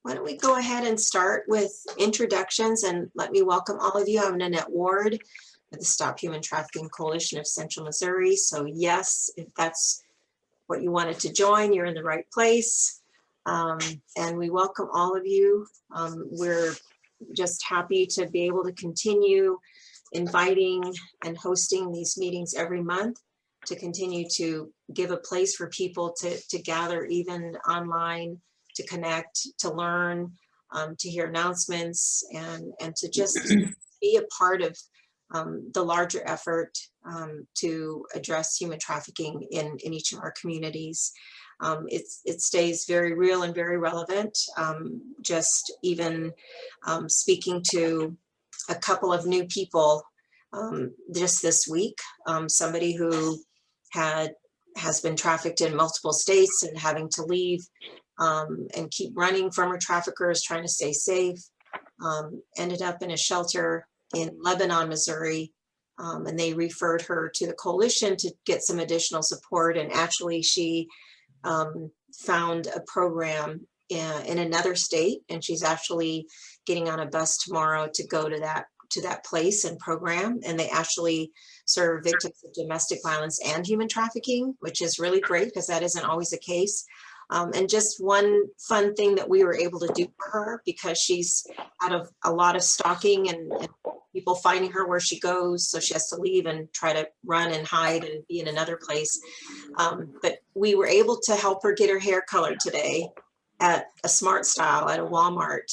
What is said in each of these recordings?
Why don't we go ahead and start with introductions, and let me welcome all of you. I'm Nanette Ward with the Stop Human Trafficking Coalition of Central Missouri. So yes, if that's what you wanted to join, you're in the right place. And we welcome all of you. We're just happy to be able to continue inviting and hosting these meetings every month to continue to give a place for people to gather, even online, to connect, to learn, to hear announcements, and to just be a part of the larger effort to address human trafficking in each of our communities. It stays very real and very relevant. Just even speaking to a couple of new people just this week, somebody who has been trafficked in multiple states and having to leave and keep running from her traffickers, trying to stay safe, ended up in a shelter in Lebanon, Missouri, and they referred her to the coalition to get some additional support. And actually she found a program in another state, and she's actually getting on a bus tomorrow to go to that place and program. And they actually serve victims of domestic violence and human trafficking, which is really great because that isn't always the case. And just one fun thing that we were able to do for her, because she's out of a lot of stalking and people finding her where she goes, so she has to leave and try to run and hide and be in another place. But we were able to help her get her hair colored today at a Smart Style at a Walmart.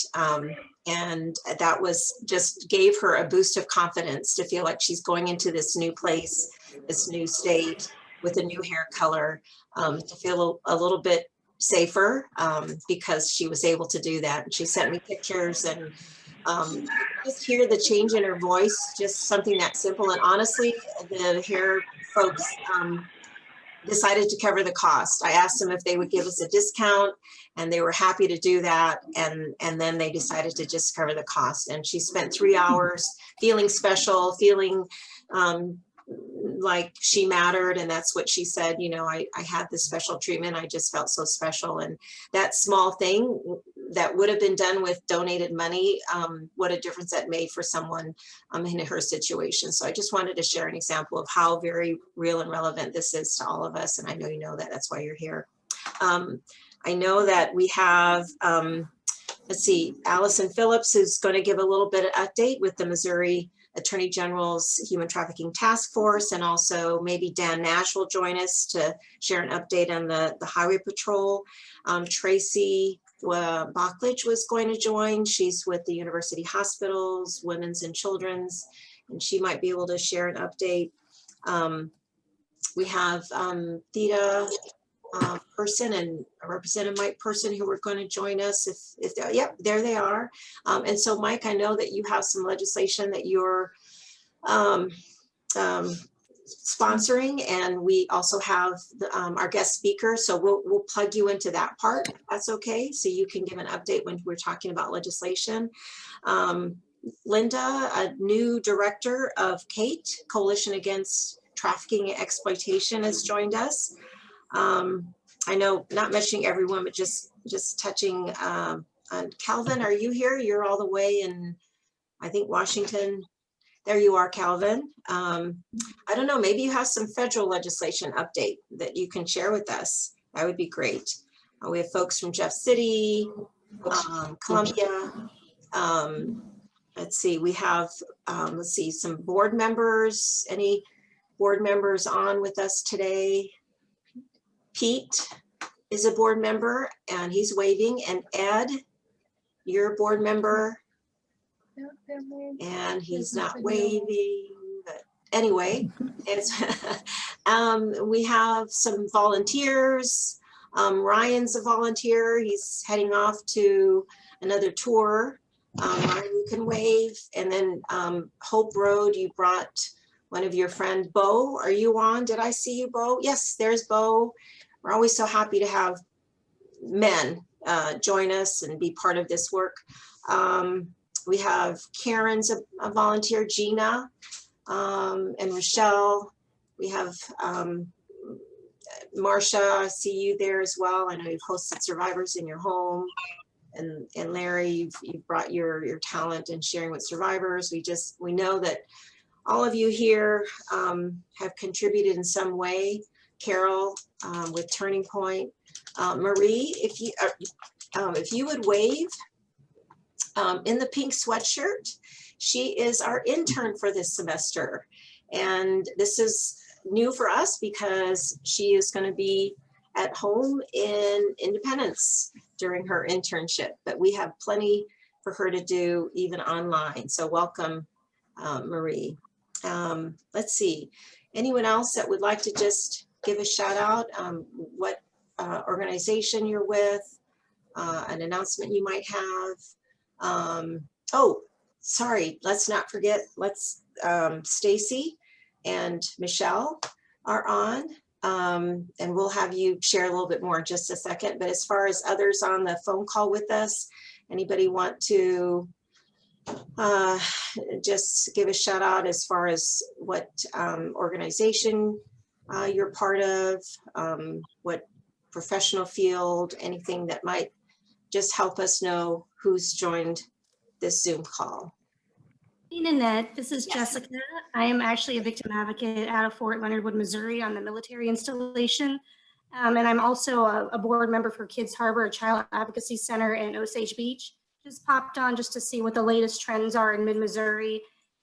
And that was just gave her a boost of confidence to feel like she's going into this new place, this new state with a new hair color, to feel a little bit safer because she was able to do that. And she sent me pictures, and just hear the change in her voice, just something that simple. And honestly, the hair folks decided to cover the cost. I asked them if they would give us a discount, and they were happy to do that. And then they decided to just cover the cost. And she spent 3 hours feeling special, feeling like she mattered. And that's what she said, you know, I had this special treatment. I just felt so special. And that small thing that would have been done with donated money, what a difference that made for someone in her situation. So I just wanted to share an example of how very real and relevant this is to all of us. And I know you know that, that's why you're here. I know that we have, let's see, Allison Phillips is going to give a little bit of update with the Missouri Attorney General's Human Trafficking Task Force, and also maybe Dan Nash will join us to share an update on the Highway Patrol. Tracy Bachlich was going to join. She's with the University Hospitals, Women's and Children's, and she might be able to share an update. We have Theta Person and Representative Mike Person who are going to join us if they're, yep, there they are. And so Mike, I know that you have some legislation that you're sponsoring, and we also have our guest speaker, so we'll plug you into that part, if that's okay, so you can give an update when we're talking about legislation. Linda, a new director of CATE, Coalition Against Trafficking and Exploitation, has joined us. I know, not mentioning everyone, but just touching on Calvin. Are you here? You're all the way in, I think, Washington. There you are, Calvin. I don't know, maybe you have some federal legislation update that you can share with us. That would be great. We have folks from Jeff City, Columbia. Let's see, we have, let's see, some board members. Any board members on with us today? Pete is a board member and he's waving, and Ed, you're a board member and he's not waving, but anyway, it's we have some volunteers. Ryan's a volunteer, he's heading off to another tour. Ryan, you can wave. And then Hope Road, you brought one of your friends, Bo. Are you on? Did I see you, Bo? Yes, there's Bo. We're always so happy to have men join us and be part of this work. We have Karen's a volunteer, Gina, and Rochelle. We have Marsha, I see you there as well. I know you've hosted survivors in your home. and Larry, you've brought your talent in sharing with survivors. We know that all of you here have contributed in some way. Carol with Turning Point. Marie, if you would wave in the pink sweatshirt, she is our intern for this semester. And this is new for us because she is going to be at home in Independence during her internship, but we have plenty for her to do even online. So welcome, Marie. Let's see, anyone else that would like to just give a shout out, what organization you're with, an announcement you might have. Oh, sorry, let's not forget, Stacy and Michelle are on, and we'll have you share a little bit more in just a second. But as far as others on the phone call with us, anybody want to just give a shout out as far as what organization you're part of, what professional field, anything that might just help us know who's joined this Zoom call? Hey, Nanette, this is Yes. Jessica. I am actually a victim advocate out of Fort Leonard Wood, Missouri on the military installation. And I'm also a board member for Kids Harbor, a child advocacy center in Osage Beach. Just popped on just to see what the latest trends are in mid-Missouri.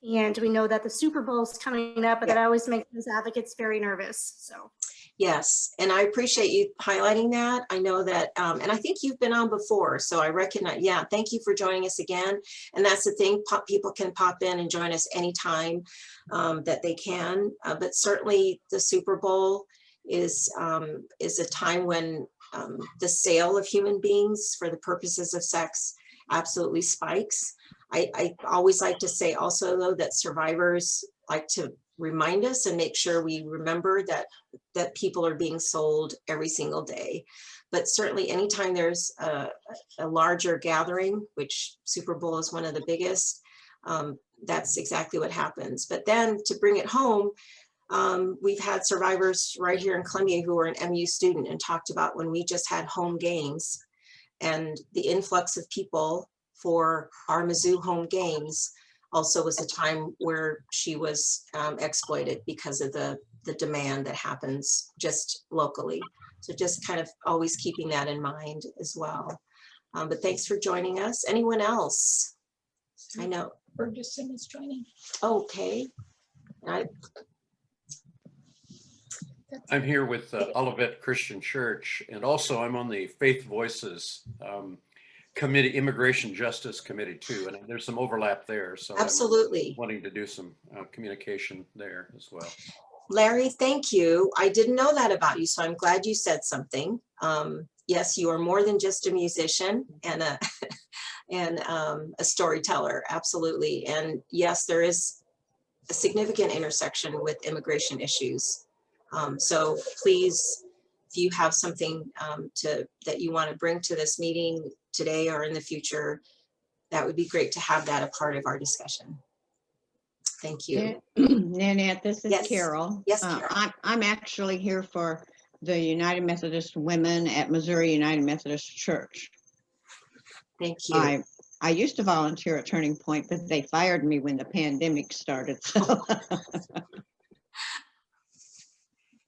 And we know that the Super Bowl is coming up, but that always makes those advocates very nervous. So. Yes, and I appreciate you highlighting that. I know that, and I think you've been on before, so I recognize, yeah, thank you for joining us again. And that's the thing, people can pop in and join us anytime that they can, but certainly the Super Bowl is a time when the sale of human beings for the purposes of sex absolutely spikes. I always like to say also, though, that survivors like to remind us and make sure we remember that people are being sold every single day. But certainly anytime there's a larger gathering, which Super Bowl is one of the biggest, that's exactly what happens. But then to bring it home, we've had survivors right here in Columbia who were an MU student and talked about when we just had home games and the influx of people for our Mizzou home games also was a time where she was exploited because of the demand that happens just locally. So just kind of always keeping that in mind as well. But thanks for joining us. Anyone else? I know. Ferguson is joining. Okay. I'm here with Olivet Christian Church, and also I'm on the Faith Voices Committee, Immigration Justice Committee too, and there's some overlap there. So absolutely, I'm wanting to do some communication there as well. Larry, thank you. I didn't know that about you, so I'm glad you said something. Yes, you are more than just a musician and a storyteller, absolutely. And yes, there is a significant intersection with immigration issues. So please, if you have something that you want to bring to this meeting today or in the future, that would be great to have that a part of our discussion. Thank you. Nanette, this is Carol. Yes, Carol. I'm actually here for the United Methodist Women at Missouri United Methodist Church. Thank you. I used to volunteer at Turning Point, but they fired me when the pandemic started. So.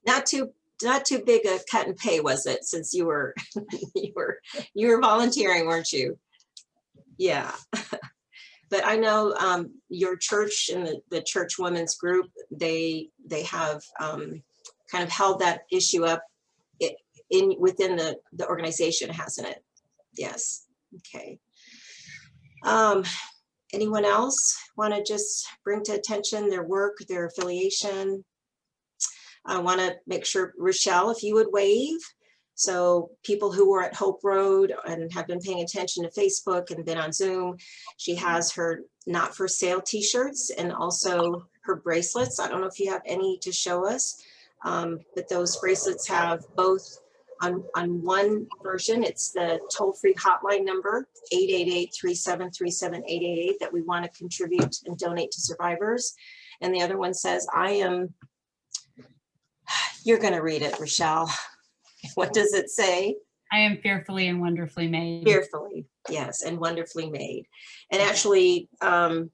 Not too big a cut and pay, was it? Since you were you were volunteering, weren't you? Yeah. But I know your church and the church women's group, they have kind of held that issue up within the organization, hasn't it? Yes. Okay. Anyone else want to just bring to attention their work, their affiliation? I want to make sure, Rochelle, if you would wave. So people who were at Hope Road and have been paying attention to Facebook and been on Zoom, she has her not for sale t-shirts and also her bracelets. I don't know if you have any to show us, but those bracelets have both on one version, it's the toll-free hotline number, 888-373-7888 that we want to contribute and donate to survivors. And the other one says, you're going to read it, Rochelle. What does it say? I am fearfully and wonderfully made. Fearfully, yes, and wonderfully made. And actually, a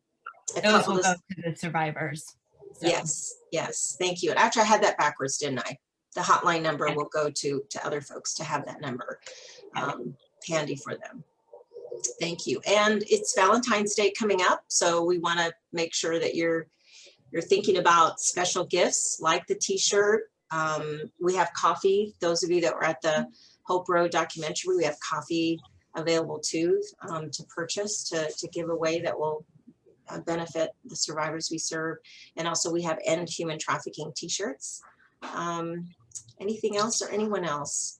Those couple will of, go to the survivors. So, yes, yes, thank you. And actually, I had that backwards, didn't I? The hotline number Yeah. will go to other folks to have that number handy for them. Thank you. And it's Valentine's Day coming up, so we want to make sure that you're thinking about special gifts like the T-shirt. We have coffee. Those of you that were at the Hope Road documentary, we have coffee available too to purchase to give away that will benefit the survivors we serve. And also we have End Human Trafficking T-shirts. Anything else or anyone else?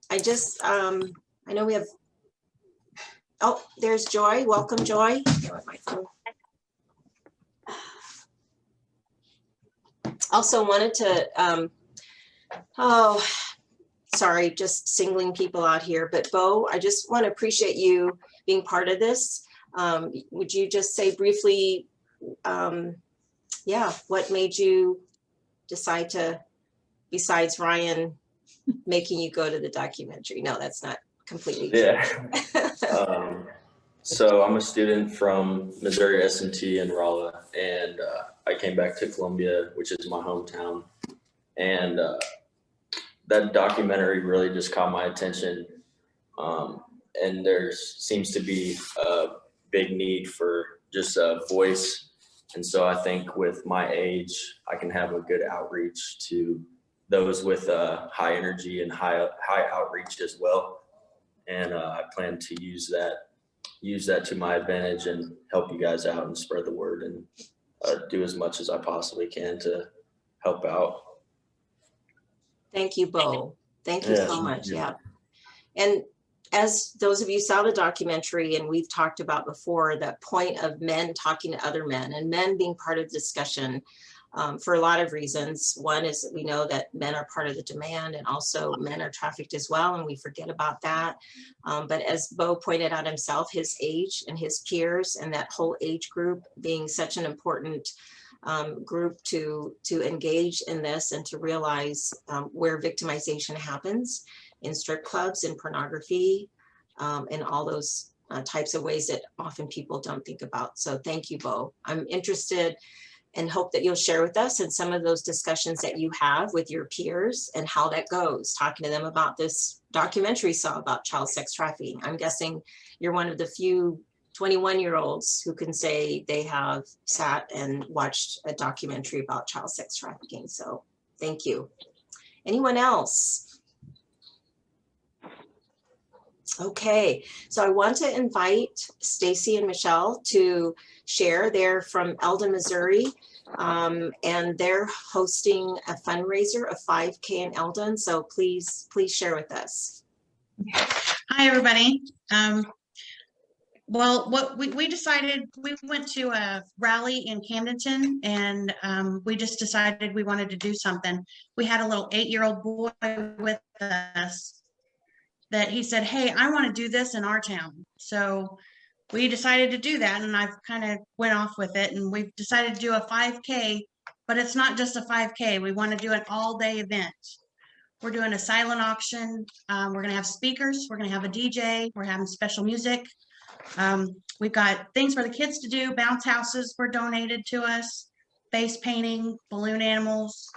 I just, I know we have, oh, there's Joy. Welcome, Joy. My phone. Also wanted to, oh, sorry, just singling people out here, but Bo, I just want to appreciate you being part of this. Would you just say briefly, yeah, what made you decide to, besides Ryan making you go to the documentary? No, that's not completely true. Yeah. So I'm a student from Missouri S&T in Rolla, and I came back to Columbia, which is my hometown. And that documentary really just caught my attention. And there seems to be a big need for just a voice. And so I think with my age, I can have a good outreach to those with high energy and high outreach as well. And I plan to use that to my advantage and help you guys out and spread the word and do as much as I possibly can to help out. Thank you, Bo. Thank you so much. Yeah. And as those of you saw the documentary, and we've talked about before, the point of men talking to other men and men being part of the discussion for a lot of reasons. One is that we know that men are part of the demand, and also men are trafficked as well, and we forget about that. But as Bo pointed out himself, his age and his peers and that whole age group being such an important group to engage in this and to realize where victimization happens in strip clubs and pornography and all those types of ways that often people don't think about. So thank you, Bo. I'm interested and hope that you'll share with us in some of those discussions that you have with your peers and how that goes, talking to them about this documentary you saw about child sex trafficking. I'm guessing you're one of the few 21-year-olds who can say they have sat and watched a documentary about child sex trafficking. So thank you. Anyone else? Okay, so I want to invite Stacy and Michelle to share. They're from Eldon, Missouri, and they're hosting a fundraiser, a 5K in Eldon. So please share with us. Hi, everybody. Well, what we decided, we went to a rally in Camdenton, and we just decided we wanted to do something. We had a little 8-year-old boy with us that he said, hey, I want to do this in our town. So we decided to do that, and I've kind of went off with it, and we've decided to do a 5K, but it's not just a 5K. We want to do an all-day event. We're doing a silent auction. We're going to have speakers. We're going to have a DJ. We're having special music. We've got things for the kids to do. Bounce houses were donated to us, face painting, balloon animals,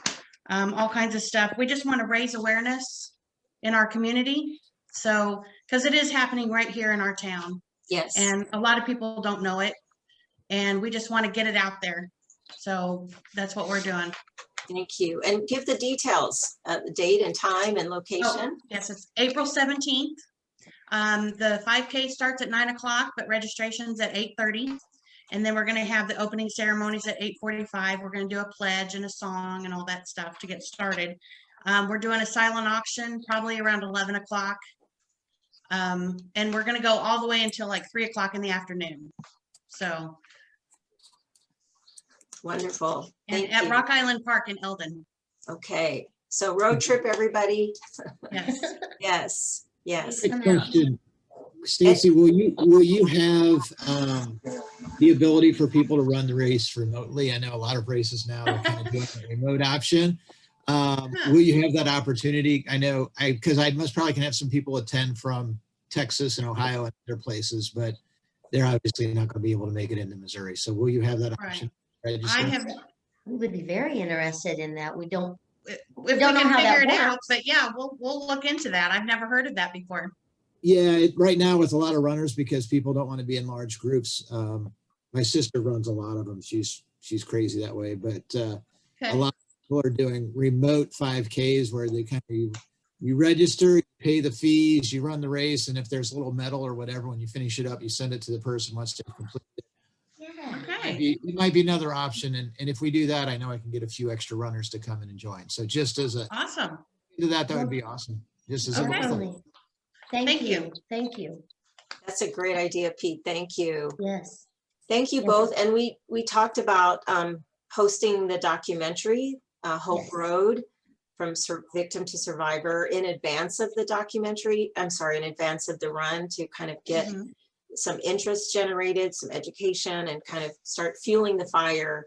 all kinds of stuff. We just want to raise awareness in our community. So, because it is happening right here in our town. Yes. And a lot of people don't know it, and we just want to get it out there. So that's what we're doing. Thank you. And give the details, the date and time and location. Oh, yes, it's April 17th. The 5K starts at 9 o'clock, but registration's at 8:30. And then we're going to have the opening ceremonies at 8:45. We're going to do a pledge and a song and all that stuff to get started. We're doing a silent auction probably around 11 o'clock. And we're going to go all the way until like 3 o'clock in the afternoon. So. Wonderful. And at Rock Island Park in Eldon. Okay. So road trip, everybody. Yes. Yes. Yes. Quick question. Stacy, will you have the ability for people to run the race remotely? I know a lot of races now are kind of doing a remote option. Will you have that opportunity? I know because I most probably can have some people attend from Texas and Ohio and other places, but they're obviously not going to be able to make it into Missouri. So will you have that Right. option? I Register? have, We would be very interested in that. We don't, if we don't know can how that figure it out, works. but yeah, we'll look into that. I've never heard of that before. Yeah, right now with a lot of runners because people don't want to be in large groups. My sister runs a lot of them. She's crazy that way, but a Okay. lot of people are doing remote 5Ks where they kind of you register, you pay the fees, you run the race, and if there's a little medal or whatever, when you finish it up, you send it to the person who wants to complete it. Yeah. Okay. It might be another option, and if we do that, I know I can get a few extra runners to come in and join. So just as a Awesome. do that would be awesome. Just as a Okay. Definitely. Thank Thank you. you. Thank you. That's a great idea, Pete. Thank you. Yes. Thank you Yes. both. And we talked about posting the documentary, Hope Yes. Road, from victim to survivor in advance of the documentary. I'm sorry, in advance of the run to kind of get Mhm. some interest generated, some education, and kind of start fueling the fire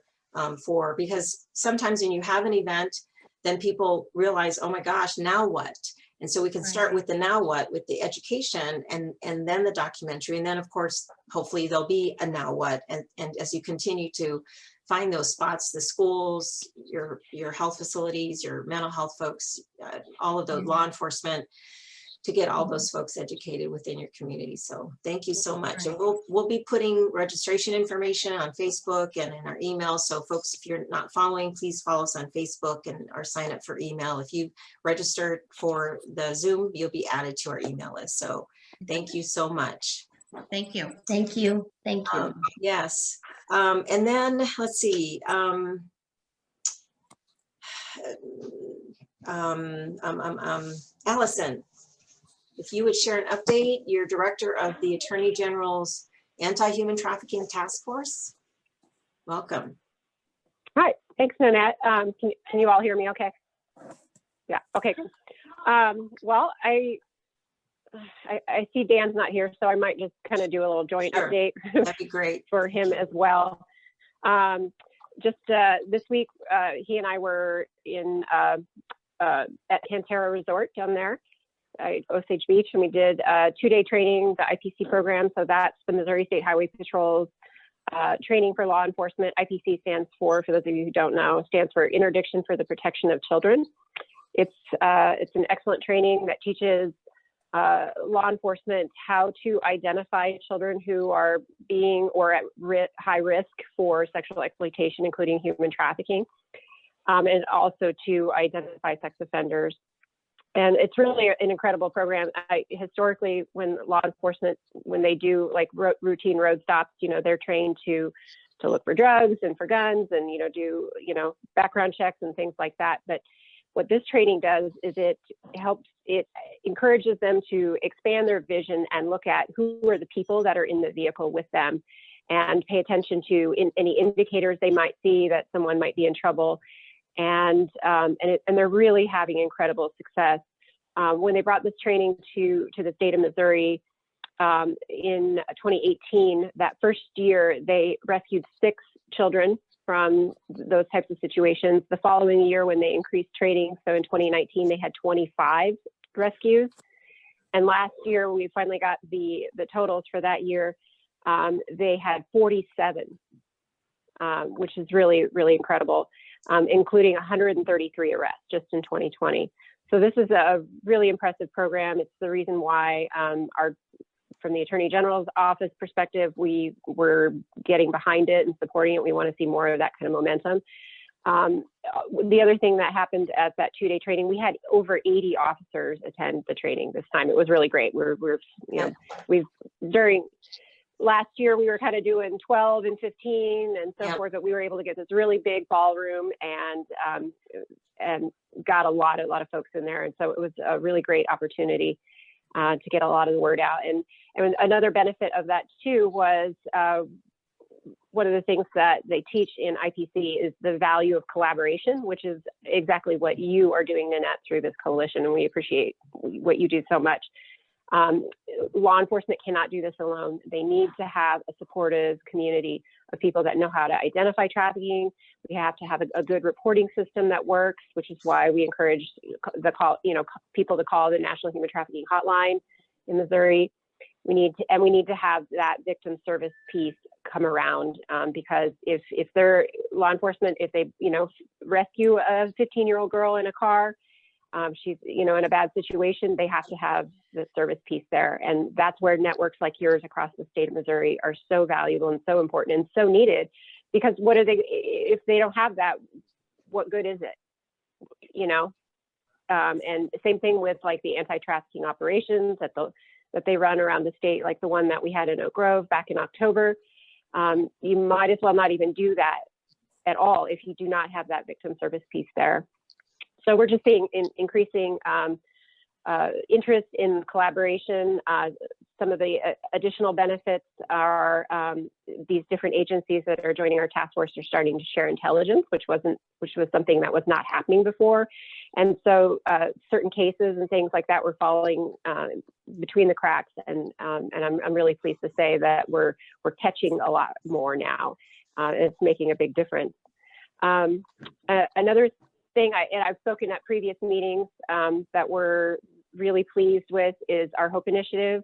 because sometimes when you have an event, then people realize, oh my gosh, now what? And so we can start with the now what, with the education and then the documentary. And then of course, hopefully there'll be a now what. And as you continue to find those spots, the schools, your health facilities, your mental health folks, all of the law enforcement, to get all those folks educated within your community. So thank you so much. And we'll be putting registration information on Facebook and in our email. So folks, if you're not following, please follow us on Facebook or sign up for email. If you registered for the Zoom, you'll be added to our email list. So thank you so much. Thank you. Thank you. Thank you. Yes. And then let's see. Allison, if you would share an update, you're director of the Attorney General's Anti-Human Trafficking Task Force. Welcome. Hi, thanks, Nanette. Can you all hear me okay? Yeah, okay, good. Well, I see Dan's not here, so I might just kind of do a little joint Sure. update That'd be great. for him as well. This week, he and I were at Cantera Resort down there at Osage Beach, and we did a 2-day training, the IPC program. So that's the Missouri State Highway Patrol's training for law enforcement. IPC stands for those of you who don't know, stands for Interdiction for the Protection of Children. It's an excellent training that teaches law enforcement how to identify children who are being or at high risk for sexual exploitation, including human trafficking, and also to identify sex offenders. And it's really an incredible program. Historically, when law enforcement, when they do like routine road stops, they're trained to look for drugs and for guns and, do, background checks and things like that. But what this training does is it encourages them to expand their vision and look at who are the people that are in the vehicle with them and pay attention to any indicators they might see that someone might be in trouble. And they're really having incredible success. When they brought this training to the state of Missouri in 2018, that first year, they rescued 6 children from those types of situations. The following year, when they increased training, so in 2019, they had 25 rescues. And last year, we finally got the totals for that year. They had 47, which is really, really incredible, including 133 arrests just in 2020. So this is a really impressive program. It's the reason why from the Attorney General's office perspective, we were getting behind it and supporting it. We want to see more of that kind of momentum. The other thing that happened at that 2-day training, we had over 80 officers attend the training this time. It was really great. During last year, we were kind of doing 12 and 15 and so forth, but we were able to get this really big ballroom and got a lot of folks in there. And so it was a really great opportunity to get a lot of the word out. And another benefit of that too was one of the things that they teach in IPC is the value of collaboration, which is exactly what you are doing, Nanette, through this coalition. And we appreciate what you do so much. Law enforcement cannot do this alone. They need to have a supportive community of people that know how to identify trafficking. We have to have a good reporting system that works, which is why we encourage people to call the National Human Trafficking Hotline in Missouri. We need to have that victim service piece come around, because if they're law enforcement, if they rescue a 15-year-old girl in a car, she's in a bad situation, they have to have the service piece there. And that's where networks like yours across the state of Missouri are so valuable and so important and so needed, because what are they, if they don't have that, what good is it? And same thing with like the anti-trafficking operations that they run around the state, like the one that we had in Oak Grove back in October. You might as well not even do that at all if you do not have that victim service piece there. So we're just seeing increasing interest in collaboration. Some of the additional benefits are these different agencies that are joining our task force are starting to share intelligence, which was something that was not happening before. And so certain cases and things like that were falling between the cracks, and I'm really pleased to say that we're catching a lot more now. It's making a big difference. Another thing, I've spoken at previous meetings that we're really pleased with is our HOPE initiative.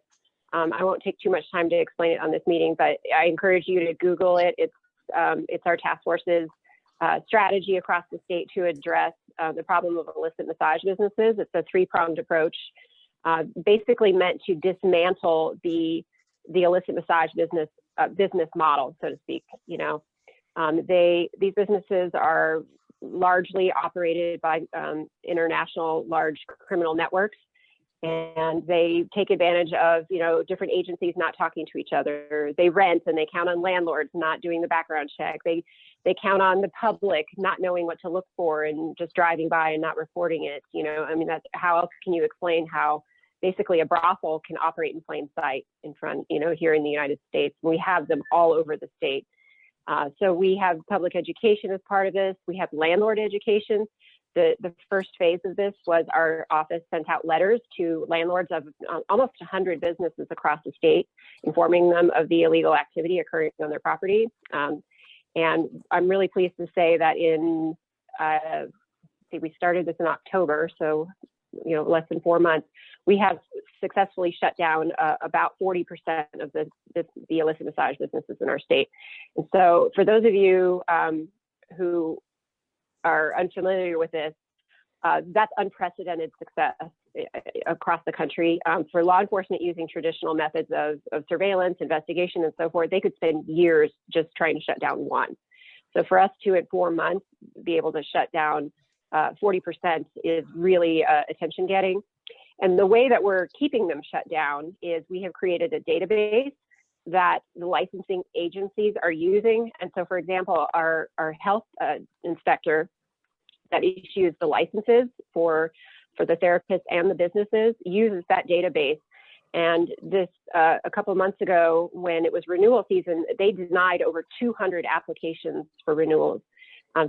I won't take too much time to explain it on this meeting, but I encourage you to Google it. It's our task force's strategy across the state to address the problem of illicit massage businesses. It's a three-pronged approach, basically meant to dismantle the illicit massage business model, so to speak. These businesses are largely operated by international large criminal networks, and they take advantage of different agencies not talking to each other. They rent and they count on landlords not doing the background check. They count on the public not knowing what to look for and just driving by and not reporting it. That's how else can you explain how basically a brothel can operate in plain sight in front, here in the United States. We have them all over the state. So we have public education as part of this. We have landlord education. The first phase of this was our office sent out letters to landlords of almost 100 businesses across the state, informing them of the illegal activity occurring on their property. And I'm really pleased to say that we started this in October, so less than 4 months, we have successfully shut down about 40% of the illicit massage businesses in our state. And so for those of you who are unfamiliar with this, that's unprecedented success across the country. For law enforcement using traditional methods of surveillance, investigation, and so forth, they could spend years just trying to shut down one. So for us to, in 4 months, be able to shut down 40% is really attention getting. And the way that we're keeping them shut down is we have created a database that the licensing agencies are using. And so, for example, our health inspector that issues the licenses for the therapists and the businesses uses that database. And this, a couple of months ago, when it was renewal season, they denied over 200 applications for renewals.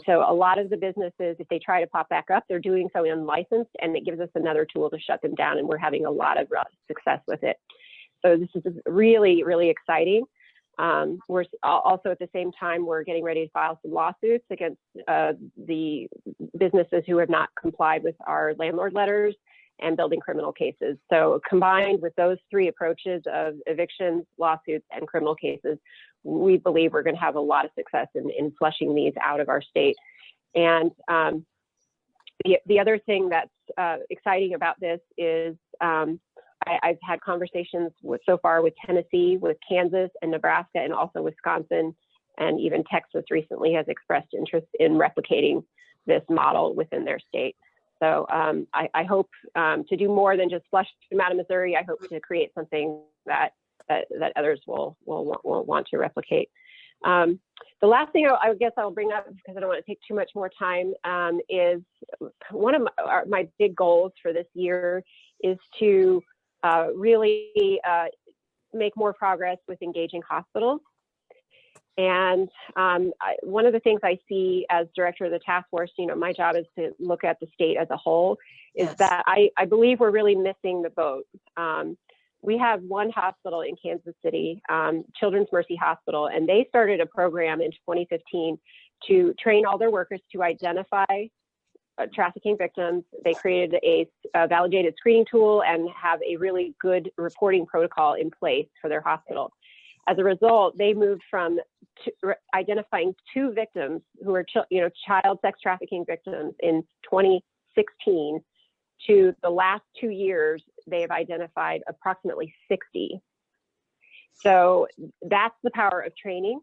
So a lot of the businesses, if they try to pop back up, they're doing so unlicensed, and it gives us another tool to shut them down, and we're having a lot of success with it. So this is really, really exciting. We're also at the same time, we're getting ready to file some lawsuits against the businesses who have not complied with our landlord letters and building criminal cases. So combined with those three approaches of evictions, lawsuits, and criminal cases, we believe we're going to have a lot of success in flushing these out of our state. And the other thing that's exciting about this is I've had conversations so far with Tennessee, with Kansas and Nebraska, and also Wisconsin, and even Texas recently has expressed interest in replicating this model within their state. So I hope to do more than just flush them out of Missouri. I hope to create something that others will want to replicate. The last thing I guess I'll bring up, because I don't want to take too much more time, is one of my big goals for this year is to really make more progress with engaging hospitals. And one of the things I see as director of the task force, my job is to look at the state as a whole, is Yes. that I believe we're really missing the boat. we have one hospital in Kansas City, Children's Mercy Hospital, and they started a program in 2015 to train all their workers to identify trafficking victims. They created a validated screening tool and have a really good reporting protocol in place for their hospital. As a result, they moved from identifying 2 victims who were child sex trafficking victims in 2016 to the last 2 years, they have identified approximately 60. So that's the power of training.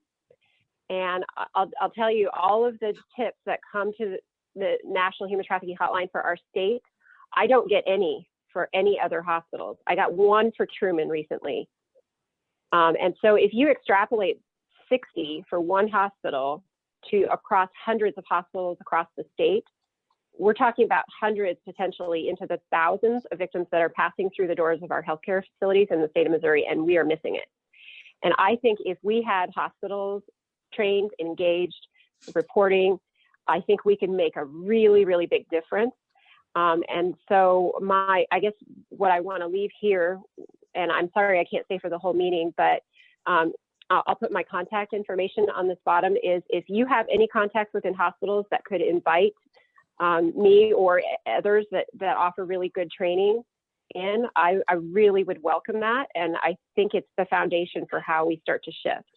And I'll tell you, all of the tips that come to the National Human Trafficking Hotline for our state, I don't get any for any other hospitals. I got one for Truman recently. And so if you extrapolate 60 for one hospital to across hundreds of hospitals across the state, we're talking about hundreds, potentially into the thousands of victims that are passing through the doors of our healthcare facilities in the state of Missouri, and we are missing it. And I think if we had hospitals trained, engaged, reporting, I think we can make a really, really big difference. And so I guess what I want to leave here, and I'm sorry I can't say for the whole meeting, but I'll put my contact information on this bottom, is if you have any contacts within hospitals that could invite me or others that offer really good training in, I really would welcome that. And I think it's the foundation for how we start to shift.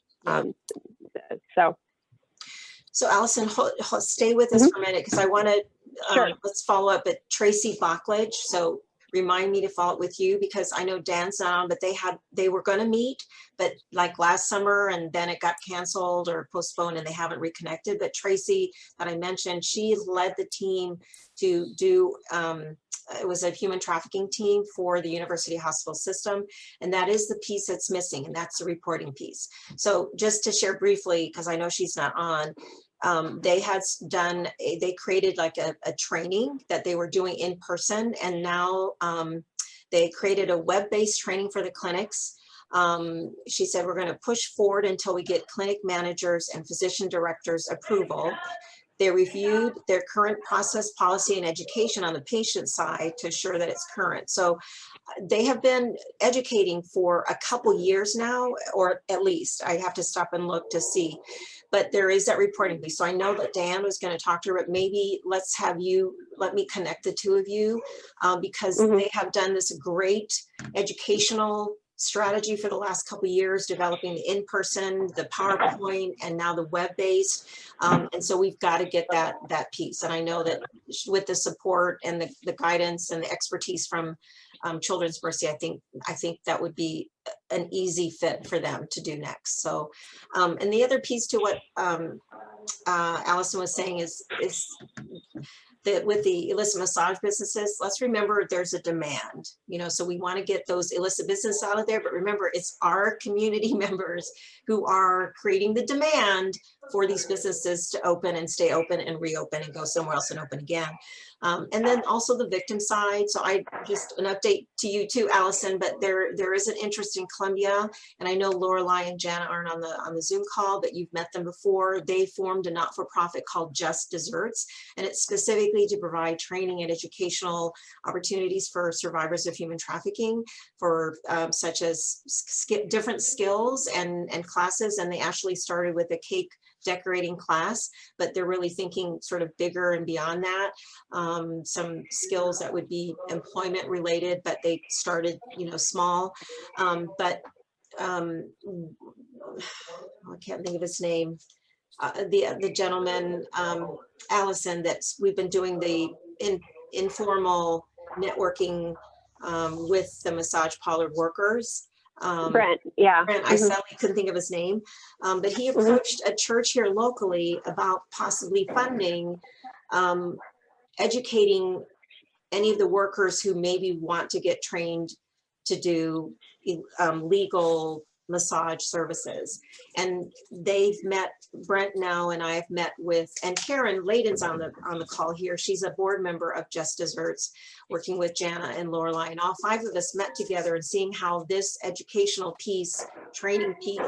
So Allison, stay with us for a minute, because I want to, Sure. let's follow up at Tracy Bachledge. So remind me to follow up with you, because I know Dan's not on, but they were going to meet, but like last summer, and then it got canceled or postponed and they haven't reconnected. But Tracy, that I mentioned, she led the team to do, it was a human trafficking team for the University Hospital System. And that is the piece that's missing, and that's the reporting piece. So just to share briefly, because I know she's not on, they created like a training that they were doing in person, and now they created a web-based training for the clinics. She said, we're going to push forward until we get clinic managers and physician directors approval. They reviewed their current process, policy, and education on the patient side to ensure that it's current. So they have been educating for a couple years now, or at least I have to stop and look to see. But there is that reporting piece. So I know that Dan was going to talk to her, but maybe let me connect the two of you, because they have done this great educational strategy for the last couple of years, developing the in-person, the PowerPoint, and now the web-based. And so we've got to get that piece. And I know that with the support and the guidance and the expertise from Children's Mercy, I think that would be an easy fit for them to do next. So, and the other piece to what Allison was saying is that with the illicit massage businesses, let's remember there's a demand, so we want to get those illicit business out of there, but remember it's our community members who are creating the demand for these businesses to open and stay open and reopen and go somewhere else and open again. And then also the victim side. So just an update to you too, Allison, but there is an interest in Columbia, and I know Lorelei and Jana aren't on the Zoom call, but you've met them before. They formed a not-for-profit called Just Desserts, and it's specifically to provide training and educational opportunities for survivors of human trafficking for such as different skills and classes. And they actually started with a cake decorating class, but they're really thinking sort of bigger and beyond that. Some skills that would be employment related, but they started, small. I can't think of his name. The gentleman, Allison, we've been doing the informal networking with the massage parlor workers. Brent, yeah. Brent, I sadly couldn't think of his name, but he approached a church here locally about possibly funding, educating any of the workers who maybe want to get trained to do legal massage services. And they've met, Brent now and I have met with, and Karen Layden's on the call here. She's a board member of Just Desserts, working with Jana and Lorelei, and all 5 of us met together and seeing how this educational piece, training piece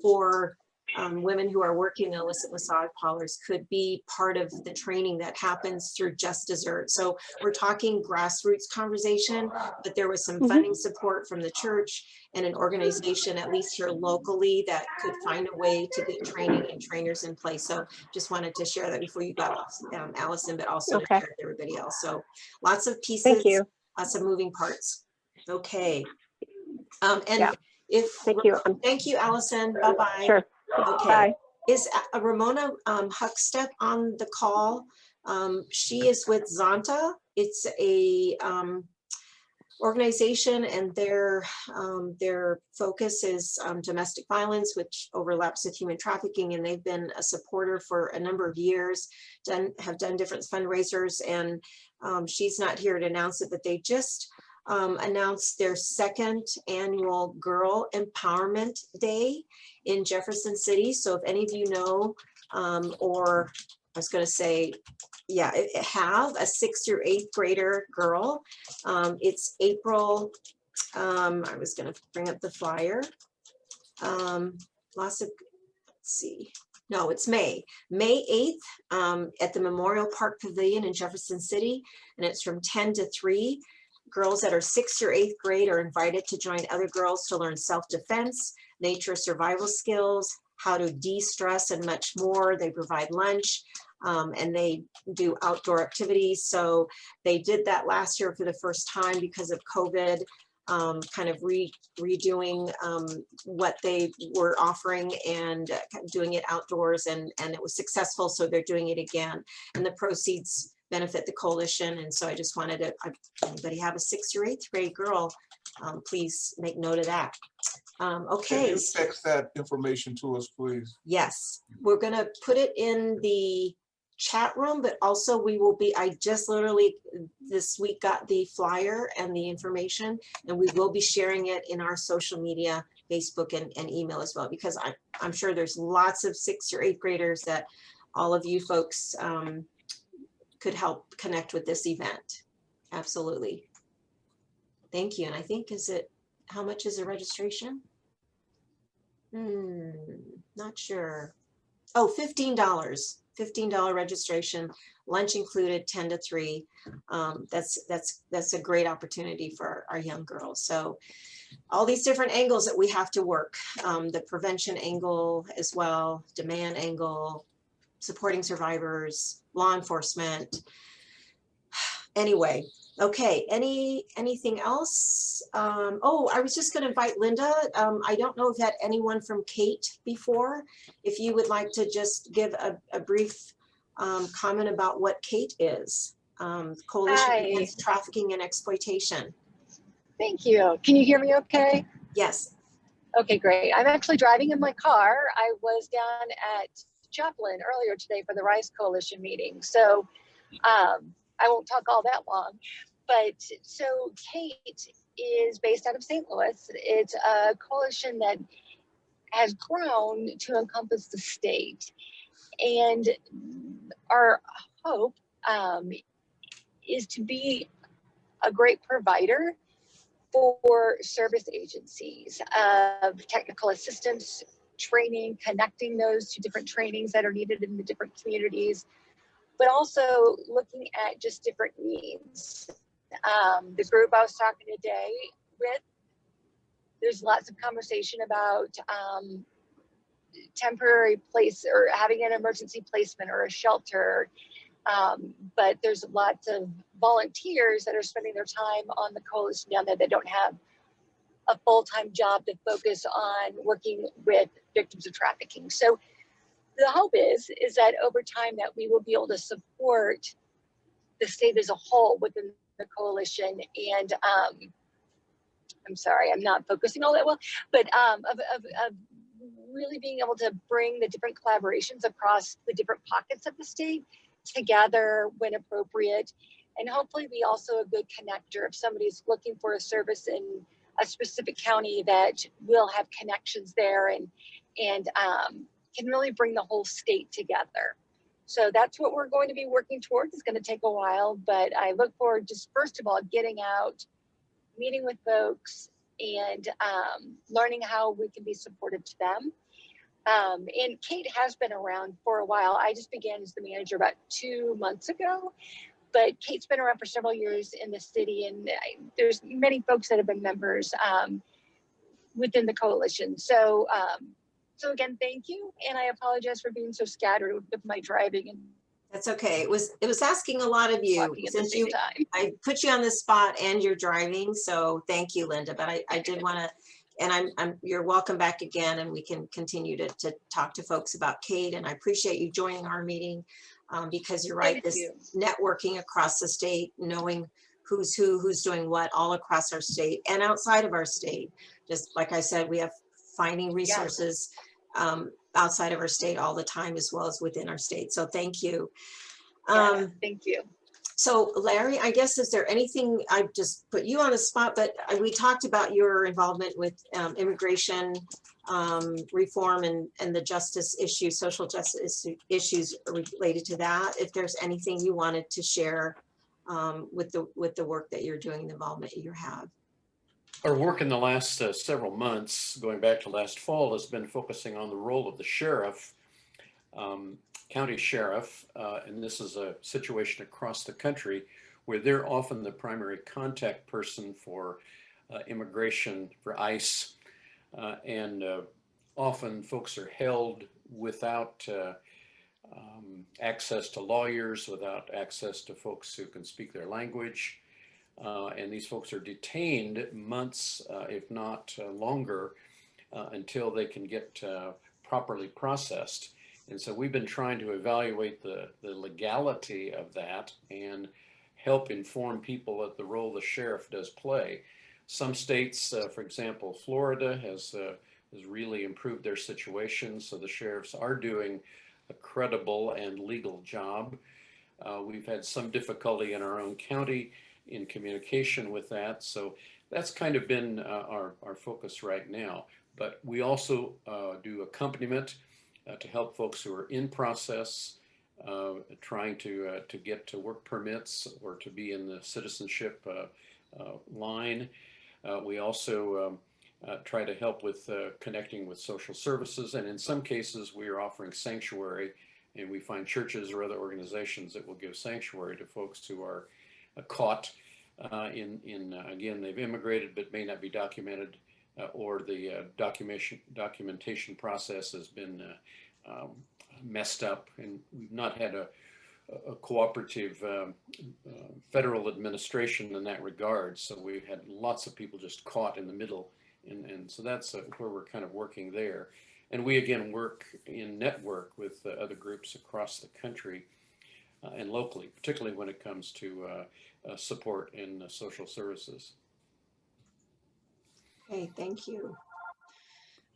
for women who are working in illicit massage parlors could be part of the training that happens through Just Dessert. So we're talking grassroots conversation, but there was some funding support from the church and an organization, at least here locally, that could find a way to get training and trainers in place. So just wanted to share that before you got off, Allison, but also to Okay. share with everybody else. So lots of pieces, Thank you. lots of moving parts. Okay. And Yeah. if, Thank you. thank you, Allison. Bye-bye. Sure. Okay. Bye. Is Ramona Huckstep on the call? She is with Zonta. It's a organization, and their focus is domestic violence, which overlaps with human trafficking, and they've been a supporter for a number of years, have done different fundraisers, and she's not here to announce it, but they just announced their second annual Girl Empowerment Day in Jefferson City. So if any of you know, or I was going to say, yeah, have a 6th through 8th grader girl. It's April. I was going to bring up the flyer. Let's see. No, it's May 8th at the Memorial Park Pavilion in Jefferson City. And it's from 10 to 3. Girls that are 6th or 8th grade are invited to join other girls to learn self-defense, nature survival skills, how to de-stress, and much more. They provide lunch and they do outdoor activities. So they did that last year for the first time because of COVID, kind of redoing what they were offering and doing it outdoors, and it was successful. So they're doing it again, and the proceeds benefit the coalition. And so I just wanted to, anybody have a 6th or 8th grade girl, please make note of that. Okay. Can you text that information to us, please? Yes, we're gonna put it in the chat room, but also we will be, I just literally this week got the flyer and the information, and we will be sharing it in our social media, Facebook and email as well, because I'm sure there's lots of 6th or 8th graders that all of you folks could help connect with this event. Absolutely. Thank you. And I think, how much is the registration? Not sure. Oh, $15. $15 registration, lunch included, 10 to 3. That's a great opportunity for our young girls. So all these different angles that we have to work, the prevention angle as well, demand angle, supporting survivors, law enforcement. Anyway, okay, anything else? Oh, I was just going to invite Linda. I don't know if you had anyone from Kate before. If you would like to just give a brief comment about what Kate is. Coalition Hi. Against Trafficking and Exploitation. Thank you. Can you hear me okay? Yes. Okay, great. I'm actually driving in my car. I was down at Joplin earlier today for the Rice Coalition meeting. So I won't talk all that long. But so Kate is based out of St. Louis. It's a coalition that has grown to encompass the state. And our hope is to be a great provider for service agencies of technical assistance, training, connecting those to different trainings that are needed in the different communities, but also looking at just different needs. The group I was talking today with, there's lots of conversation about temporary place or having an emergency placement or a shelter. But there's lots of volunteers that are spending their time on the coalition down there that don't have a full-time job to focus on working with victims of trafficking. So the hope is that over time that we will be able to support the state as a whole within the coalition. And I'm sorry, I'm not focusing all that well, but of really being able to bring the different collaborations across the different pockets of the state together when appropriate, and hopefully be also a good connector if somebody's looking for a service in a specific county, that will have connections there and can really bring the whole state together. So that's what we're going to be working towards. It's going to take a while, but I look forward just first of all getting out, meeting with folks, and learning how we can be supportive to them. And Kate has been around for a while. I just began as the manager about 2 months ago, but Kate's been around for several years in the city, and there's many folks that have been members within the coalition. So, so again, thank you, and I apologize for being so scattered with my driving and That's okay. It was asking a lot of you talking at the since same you, time. I put you on the spot and you're driving. So thank you, Linda. But I did want to, and you're welcome back again, and we can continue to talk to folks about Kate. And I appreciate you joining our meeting because you're right, Thank this you. networking across the state, knowing who's who's doing what all across our state and outside of our state. Just like I said, we have finding resources outside of our state all the time, as well as within our state. So thank you. Yeah, thank you. So Larry, I guess, is there anything, I just put you on the spot, but we talked about your involvement with immigration reform and the justice issues, social justice issues related to that. If there's anything you wanted to share with the work that you're doing, the involvement you have. Our work in the last several months, going back to last fall, has been focusing on the role of the sheriff, county sheriff, and this is a situation across the country where they're often the primary contact person for immigration, for ICE, and often folks are held without access to lawyers, without access to folks who can speak their language. And these folks are detained months, if not longer, until they can get properly processed. And so we've been trying to evaluate the legality of that and help inform people of the role the sheriff does play. Some states, for example, Florida has really improved their situation, so the sheriffs are doing a credible and legal job. We've had some difficulty in our own county in communication with that. So that's kind of been our focus right now. But we also do accompaniment to help folks who are in process, trying to get to work permits or to be in the citizenship line. We also try to help with connecting with social services. And in some cases, we are offering sanctuary, and we find churches or other organizations that will give sanctuary to folks who are caught again, they've immigrated but may not be documented, or the documentation process has been messed up, and we've not had a cooperative federal administration in that regard. So we've had lots of people just caught in the middle, and so that's where we're kind of working there. And we again work in network with other groups across the country and locally, particularly when it comes to support in social services. Okay, thank you.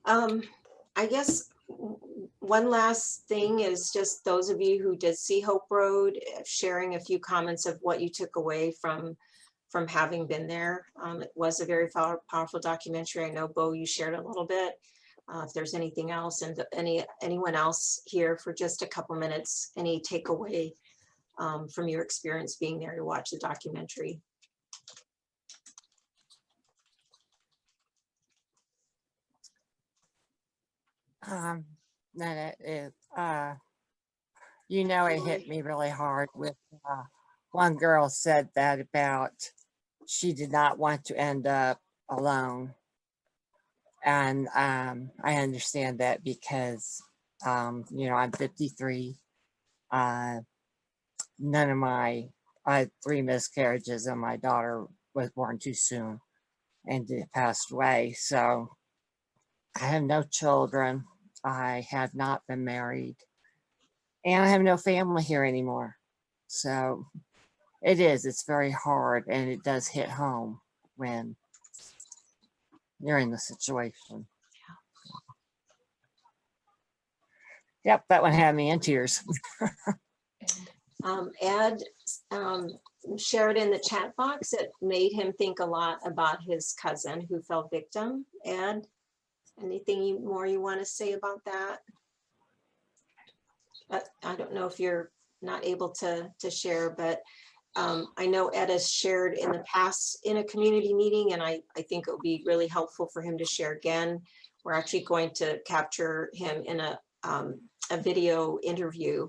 I guess one last thing is just those of you who did see Hope Road, sharing a few comments of what you took away from having been there. It was a very powerful documentary. I know, Bo, you shared a little bit. If there's anything else, and anyone else here for just a couple minutes, any takeaway from your experience being there to watch the documentary? That it, you know, it hit me really hard with one girl said that about she did not want to end up alone. And I understand that because, you know, I'm 53. None of I had 3 miscarriages, and my daughter was born too soon and passed away. So I have no children. I have not been married, and I have no family here anymore. So it's very hard, and it does hit home when you're in the situation. Yep, that one had me in tears. Ed shared in the chat box, it made him think a lot about his cousin who fell victim. Ed, anything more you want to say about that? I don't know if you're not able to share, but I know Ed has shared in the past in a community meeting, and I think it would be really helpful for him to share again we're actually going to capture him in a video interview.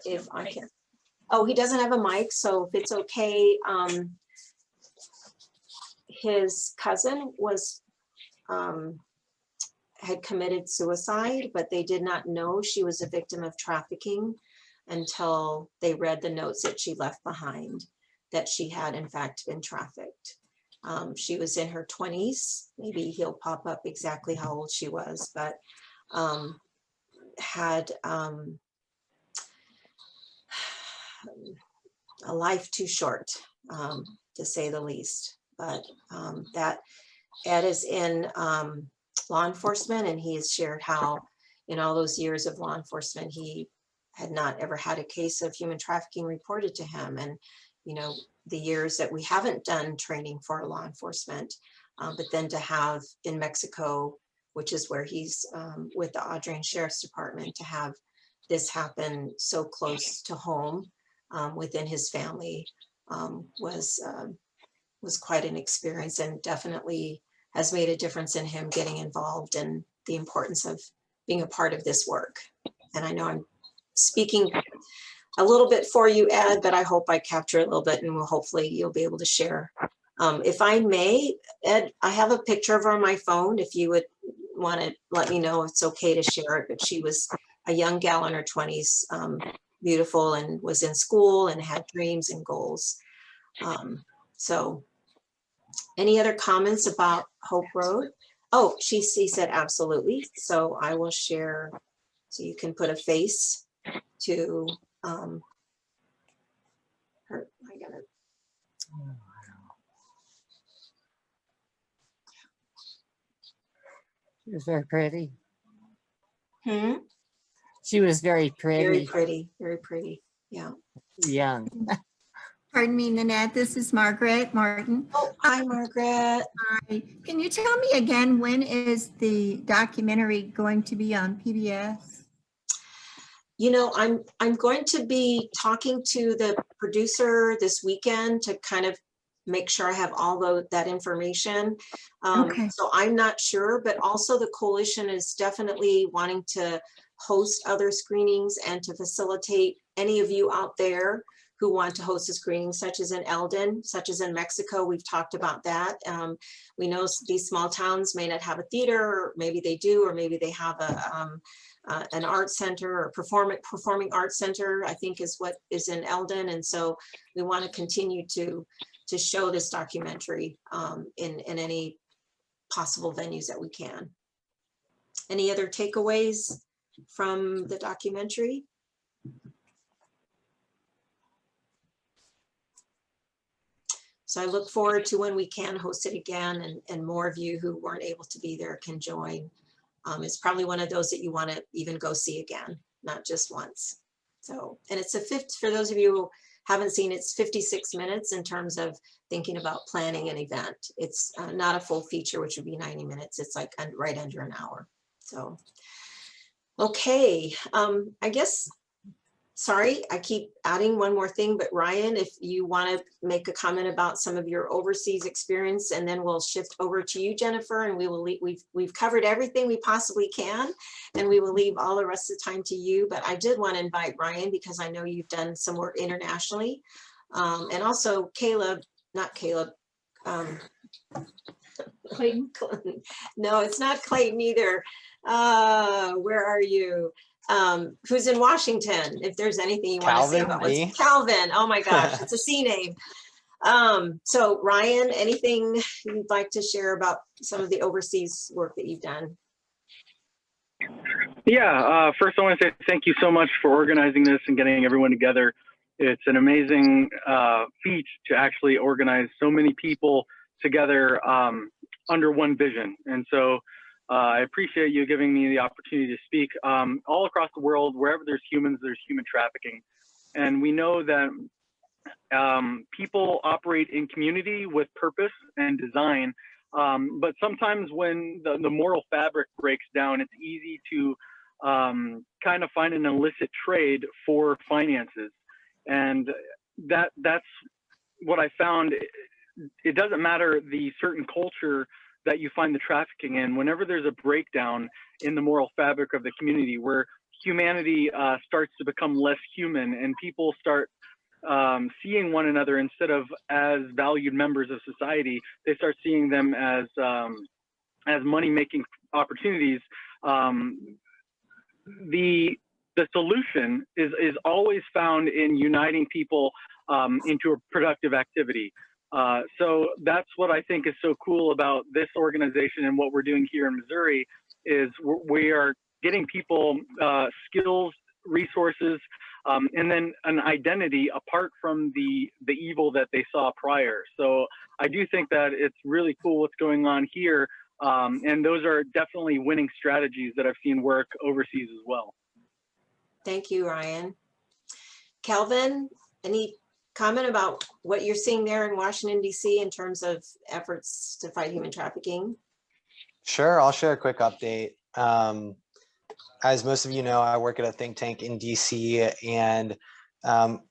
If I can. Oh, he doesn't have a mic, so if it's okay. His cousin was had committed suicide, but they did not know she was a victim of trafficking until they read the notes that she left behind, that she had in fact been trafficked. She was in her 20s. Maybe he'll pop up exactly how old she was, but had a life too short, to say the least. But that Ed is in law enforcement, and he has shared how in all those years of law enforcement, he had not ever had a case of human trafficking reported to him. And, you know, the years that we haven't done training for law enforcement, but then to have in Mexico, which is where he's with the Audrain Sheriff's Department, to have this happen so close to home within his family was quite an experience, and definitely has made a difference in him getting involved and the importance of being a part of this work. And I know I'm speaking a little bit for you, Ed, but I hope I capture a little bit, and hopefully you'll be able to share. If I may, Ed, I have a picture of her on my phone. If you would want to let me know, it's okay to share it, but she was a young gal in her 20s, beautiful, and was in school and had dreams and goals. So any other comments about Hope Road? Oh, she said absolutely. So I will share, so you can put a face to her. I got it. She was very pretty. Hmm? She was very pretty. Very pretty, very pretty. Yeah. Young. Pardon me, Nanette, this is Margaret Martin. Oh, hi, Margaret. Hi. Can you tell me again, when is the documentary going to be on PBS? You know, I'm going to be talking to the producer this weekend to kind of make sure I have all that information. Okay. So I'm not sure, but also the coalition is definitely wanting to host other screenings and to facilitate any of you out there who want to host a screening, such as in Eldon, such as in Mexico. We've talked about that. We know these small towns may not have a theater, or maybe they do, or maybe they have an art center or performing arts center, I think is what is in Eldon. And so we want to continue to show this documentary in any possible venues that we can. Any other takeaways from the documentary? So I look forward to when we can host it again, and more of you who weren't able to be there can join. It's probably one of those that you want to even go see again, not just once. So, and it's for those of you who haven't seen, it's 56 minutes in terms of thinking about planning an event. It's not a full feature, which would be 90 minutes. It's like right under an hour. So, okay, I guess, sorry, I keep adding one more thing, but Ryan, if you want to make a comment about some of your overseas experience, and then we'll shift over to you, Jennifer, and we will leave, we've covered everything we possibly can, and we will leave all the rest of the time to you. But I did want to invite Ryan because I know you've done some work internationally, and also Caleb, not Caleb, Clayton. No, it's not Clayton either. Where are you? Who's in Washington? If there's anything you want to say about what's Calvin. Oh my gosh, it's a C name. So Ryan, anything you'd like to share about some of the overseas work that you've done? Yeah, first I want to say thank you so much for organizing this and getting everyone together. It's an amazing feat to actually organize so many people together under one vision. And so I appreciate you giving me the opportunity to speak. All across the world, wherever there's humans, there's human trafficking. And we know that people operate in community with purpose and design. But sometimes when the moral fabric breaks down, it's easy to kind of find an illicit trade for finances. And that's what I found. It doesn't matter the certain culture that you find the trafficking in, whenever there's a breakdown in the moral fabric of the community where humanity starts to become less human and people start seeing one another instead of as valued members of society, they start seeing them as money-making opportunities. The solution is always found in uniting people into a productive activity. So that's what I think is so cool about this organization and what we're doing here in Missouri is we are getting people skills, resources, and then an identity apart from the evil that they saw prior. So I do think that it's really cool what's going on here. And those are definitely winning strategies that I've seen work overseas as well. Thank you, Ryan. Calvin, any comment about what you're seeing there in Washington, D.C. in terms of efforts to fight human trafficking? Sure, I'll share a quick update. As most of you know, I work at a think tank in DC, and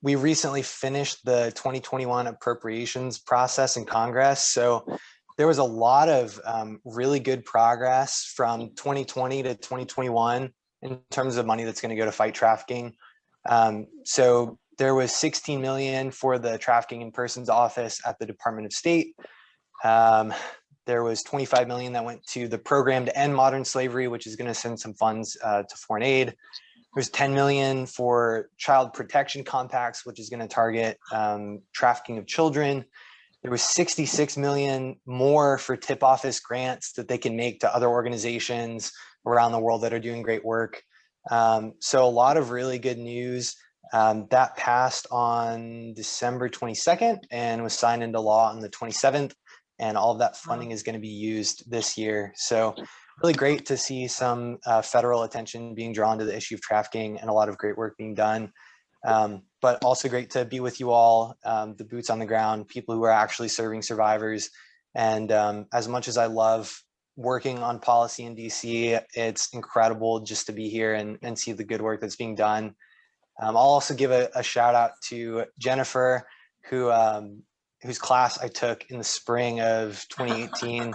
we recently finished the 2021 appropriations process in Congress. So there was a lot of really good progress from 2020 to 2021 in terms of money that's going to go to fight trafficking. So there was 16 million for the Trafficking in Persons Office at the Department of State. There was 25 million that went to the program to end modern slavery, which is going to send some funds to foreign aid. There's 10 million for child protection compacts, which is going to target trafficking of children. There was 66 million more for tip office grants that they can make to other organizations around the world that are doing great work. So a lot of really good news. That passed on December 22nd and was signed into law on the 27th. And all of that funding is going to be used this year. So really great to see some federal attention being drawn to the issue of trafficking and a lot of great work being done. But also great to be with you all, the boots on the ground, people who are actually serving survivors. And as much as I love working on policy in DC, it's incredible just to be here and see the good work that's being done. I'll also give a shout out to Jennifer, whose class I took in the spring of 2018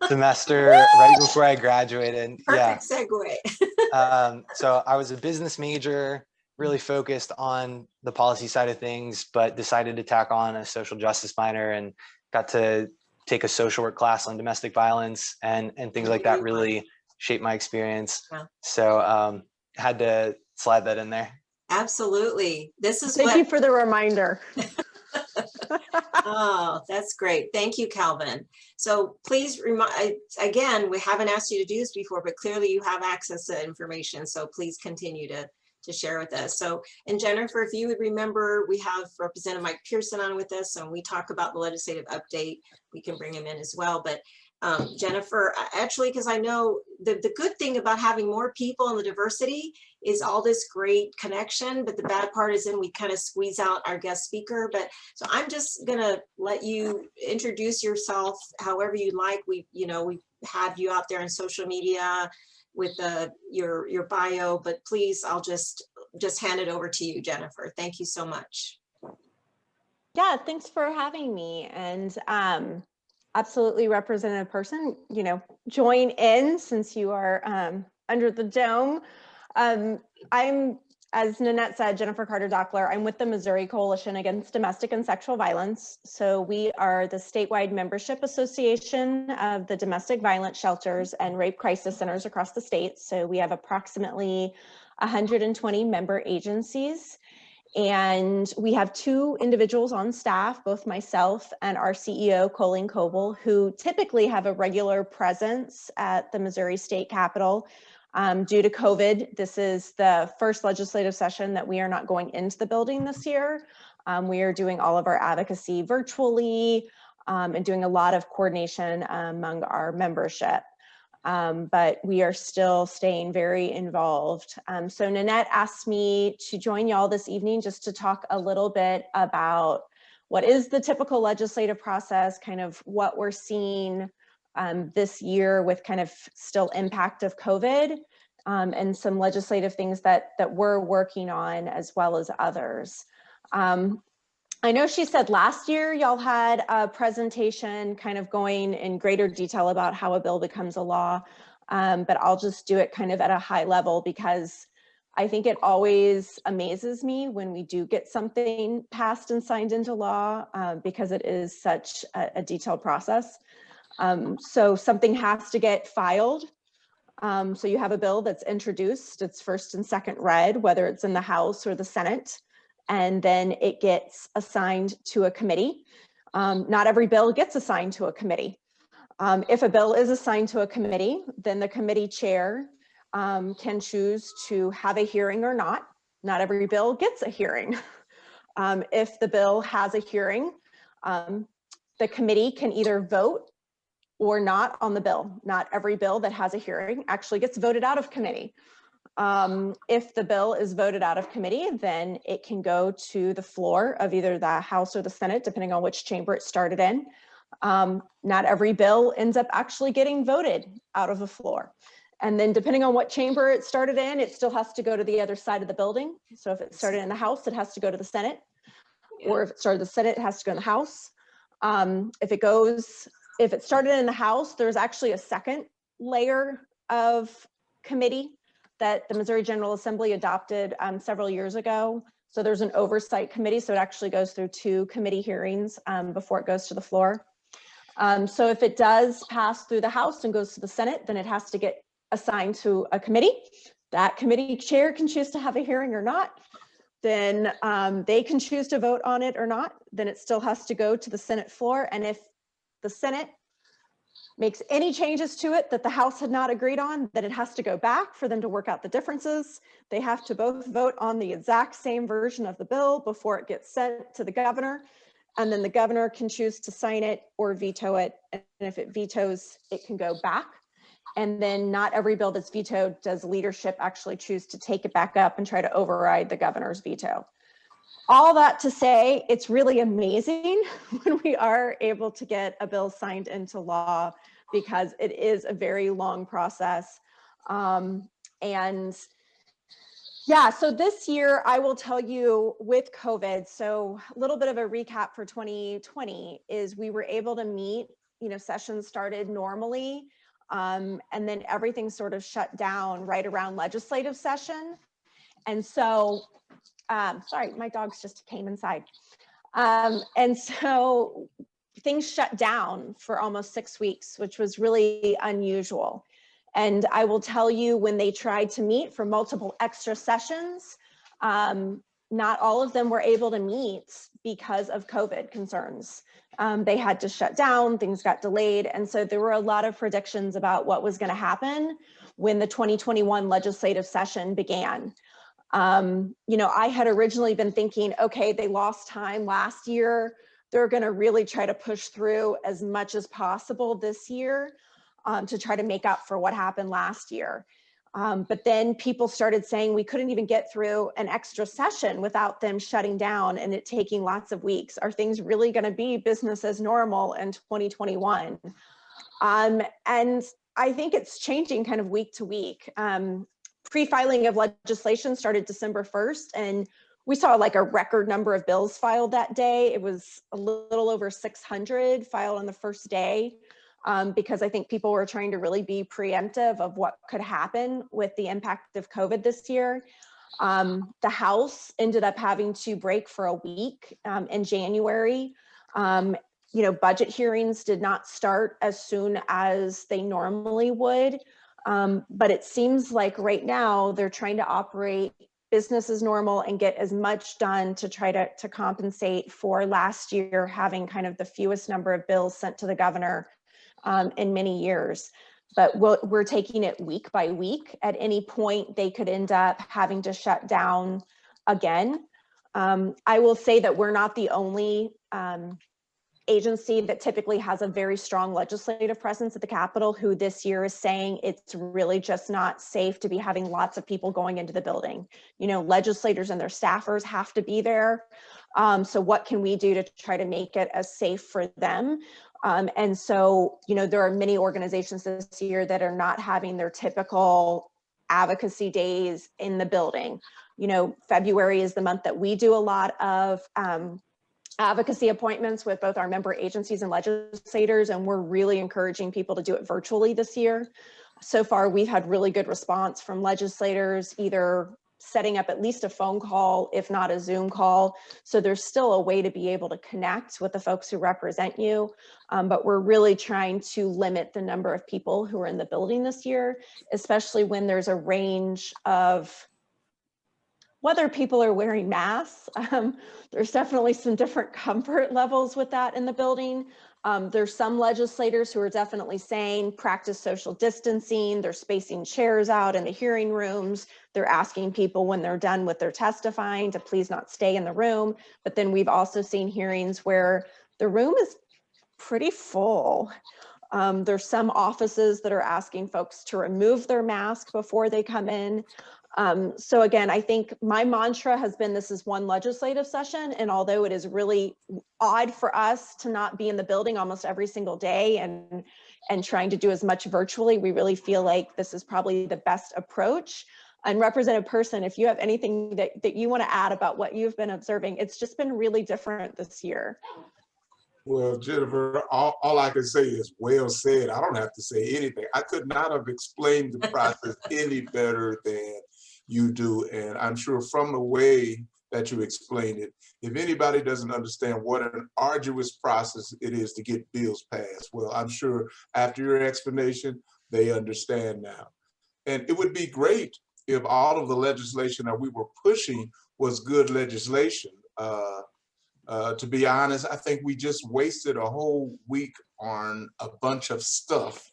semester, right before I graduated. Perfect segue. So I was a business major, really focused on the policy side of things, but decided to tack on a social justice minor and got to take a social work class on domestic violence and things like that really shaped my experience. Yeah. So had to slide that in there. Absolutely. This is Thank you for the reminder. Oh, that's great. Thank you, Calvin. So please again, we haven't asked you to do this before, but clearly you have access to information. So please continue to share with us. So, and Jennifer, if you would remember, we have Representative Mike Pearson on with us, and we talk about the legislative update. We can bring him in as well. But Jennifer, actually, because I know the good thing about having more people and the diversity is all this great connection, but the bad part is then we kind of squeeze out our guest speaker. But so I'm just gonna let you introduce yourself however you like. We've had you out there on social media with your bio, but please, I'll just hand it over to you, Jennifer. Thank you so much. Yeah, thanks for having me. And absolutely, Representative Person, join in since you are under the dome. I'm, as Nanette said, Jennifer Carter Dochler. I'm with the Missouri Coalition Against Domestic and Sexual Violence. So we are the statewide membership association of the domestic violence shelters and rape crisis centers across the state. So we have approximately 120 member agencies. And we have two individuals on staff, both myself and our CEO, Colleen Coble, who typically have a regular presence at the Missouri State Capitol. Due to COVID, this is the first legislative session that we are not going into the building this year. We are doing all of our advocacy virtually and doing a lot of coordination among our membership. But we are still staying very involved. So Nanette asked me to join y'all this evening just to talk a little bit about what is the typical legislative process, kind of what we're seeing this year with kind of still impact of COVID and some legislative things that we're working on as well as others. I know she said last year y'all had a presentation kind of going in greater detail about how a bill becomes a law, but I'll just do it kind of at a high level because I think it always amazes me when we do get something passed and signed into law because it is such a detailed process. So something has to get filed. So you have a bill that's introduced, it's first and second read, whether it's in the House or the Senate, and then it gets assigned to a committee. Not every bill gets assigned to a committee. If a bill is assigned to a committee, then the committee chair can choose to have a hearing or not. Not every bill gets a hearing. If the bill has a hearing, the committee can either vote or not on the bill. Not every bill that has a hearing actually gets voted out of committee. If the bill is voted out of committee, then it can go to the floor of either the House or the Senate, depending on which chamber it started in. Not every bill ends up actually getting voted out of the floor. And then depending on what chamber it started in, it still has to go to the other side of the building. So if it started in the House, it has to go to the Senate. Or if it started in the Senate, it has to go in the House. If it started in the House, there's actually a second layer of committee that the Missouri General Assembly adopted several years ago. So there's an oversight committee. So it actually goes through 2 committee hearings before it goes to the floor. So if it does pass through the House and goes to the Senate, then it has to get assigned to a committee. That committee chair can choose to have a hearing or not. Then they can choose to vote on it or not. Then it still has to go to the Senate floor. And if the Senate makes any changes to it that the House had not agreed on, then it has to go back for them to work out the differences. They have to both vote on the exact same version of the bill before it gets sent to the governor. And then the governor can choose to sign it or veto it. And if it vetoes, it can go back. And then not every bill that's vetoed does leadership actually choose to take it back up and try to override the governor's veto. All that to say, it's really amazing when we are able to get a bill signed into law because it is a very long process. And yeah, so this year I will tell you with COVID, so a little bit of a recap for 2020 is we were able to meet, sessions started normally, and then everything sort of shut down right around legislative session. And so, sorry, my dogs just came inside. And so things shut down for almost 6 weeks, which was really unusual. And I will tell you, when they tried to meet for multiple extra sessions, not all of them were able to meet because of COVID concerns. They had to shut down, things got delayed. And so there were a lot of predictions about what was going to happen when the 2021 legislative session began. I had originally been thinking, okay, they lost time last year. They're going to really try to push through as much as possible this year to try to make up for what happened last year. But then people started saying we couldn't even get through an extra session without them shutting down and it taking lots of weeks. Are things really going to be business as normal in 2021? And I think it's changing kind of week to week. Pre-filing of legislation started December 1st, and we saw like a record number of bills filed that day. It was a little over 600 filed on the first day. Because I think people were trying to really be preemptive of what could happen with the impact of COVID this year. The House ended up having to break for a week in January. Budget hearings did not start as soon as they normally would. But it seems like right now they're trying to operate business as normal and get as much done to try to compensate for last year having kind of the fewest number of bills sent to the governor in many years. But we're taking it week by week. At any point, they could end up having to shut down again. I will say that we're not the only agency that typically has a very strong legislative presence at the Capitol who this year is saying it's really just not safe to be having lots of people going into the building. Legislators and their staffers have to be there. So what can we do to try to make it as safe for them? And so, there are many organizations this year that are not having their typical advocacy days in the building. February is the month that we do a lot of advocacy appointments with both our member agencies and legislators, and we're really encouraging people to do it virtually this year. So far, we've had really good response from legislators, either setting up at least a phone call, if not a Zoom call. So there's still a way to be able to connect with the folks who represent you. But we're really trying to limit the number of people who are in the building this year, especially when there's a range of whether people are wearing masks. There's definitely some different comfort levels with that in the building. There's some legislators who are definitely saying practice social distancing. They're spacing chairs out in the hearing rooms. They're asking people when they're done with their testifying to please not stay in the room. But then we've also seen hearings where the room is pretty full. There's some offices that are asking folks to remove their mask before they come in. So again, I think my mantra has been this is one legislative session, and although it is really odd for us to not be in the building almost every single day and trying to do as much virtually, we really feel like this is probably the best approach. And Representative Person, if you have anything that you want to add about what you've been observing, it's just been really different this year. Well, Jennifer, all I can say is well said. I don't have to say anything. I could not have explained the process any better than you do. And I'm sure from the way that you explained it, if anybody doesn't understand what an arduous process it is to get bills passed, well, I'm sure after your explanation, they understand now. And it would be great if all of the legislation that we were pushing was good legislation. To be honest, I think we just wasted a whole week on a bunch of stuff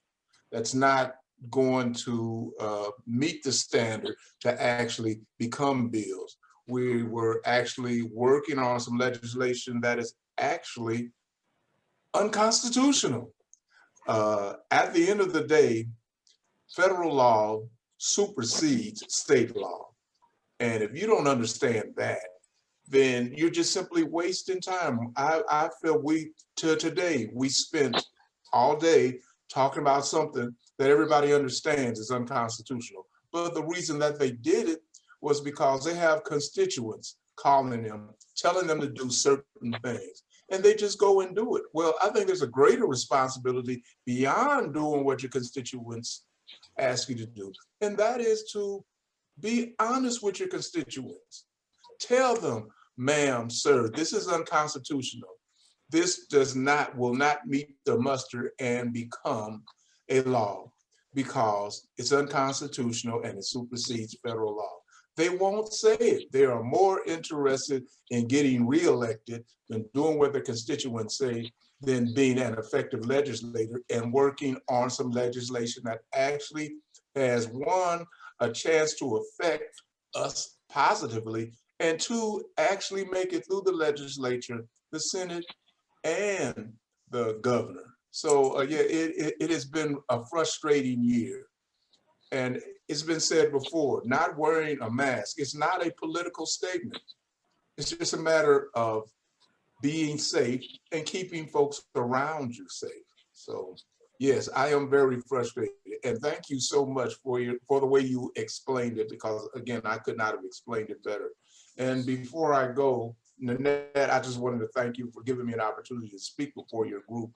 that's not going to meet the standard to actually become bills. We were actually working on some legislation that is actually unconstitutional. At the end of the day, federal law supersedes state law. And if you don't understand that, then you're just simply wasting time. I feel today, we spent all day talking about something that everybody understands is unconstitutional. But the reason that they did it was because they have constituents calling them, telling them to do certain things, and they just go and do it. Well, I think there's a greater responsibility beyond doing what your constituents ask you to do, and that is to be honest with your constituents. Tell them, ma'am, sir, this is unconstitutional. This will not meet the muster and become a law because it's unconstitutional and it supersedes federal law. They won't say it. They are more interested in getting reelected than doing what their constituents say than being an effective legislator and working on some legislation that actually has, one, a chance to affect us positively, and two, actually make it through the legislature, the Senate, and the governor. So yeah, it has been a frustrating year. And it's been said before, not wearing a mask, it's not a political statement. It's just a matter of being safe and keeping folks around you safe. So yes, I am very frustrated. And thank you so much for the way you explained it, because again, I could not have explained it better. And before I go, Nanette, I just wanted to thank you for giving me an opportunity to speak before your group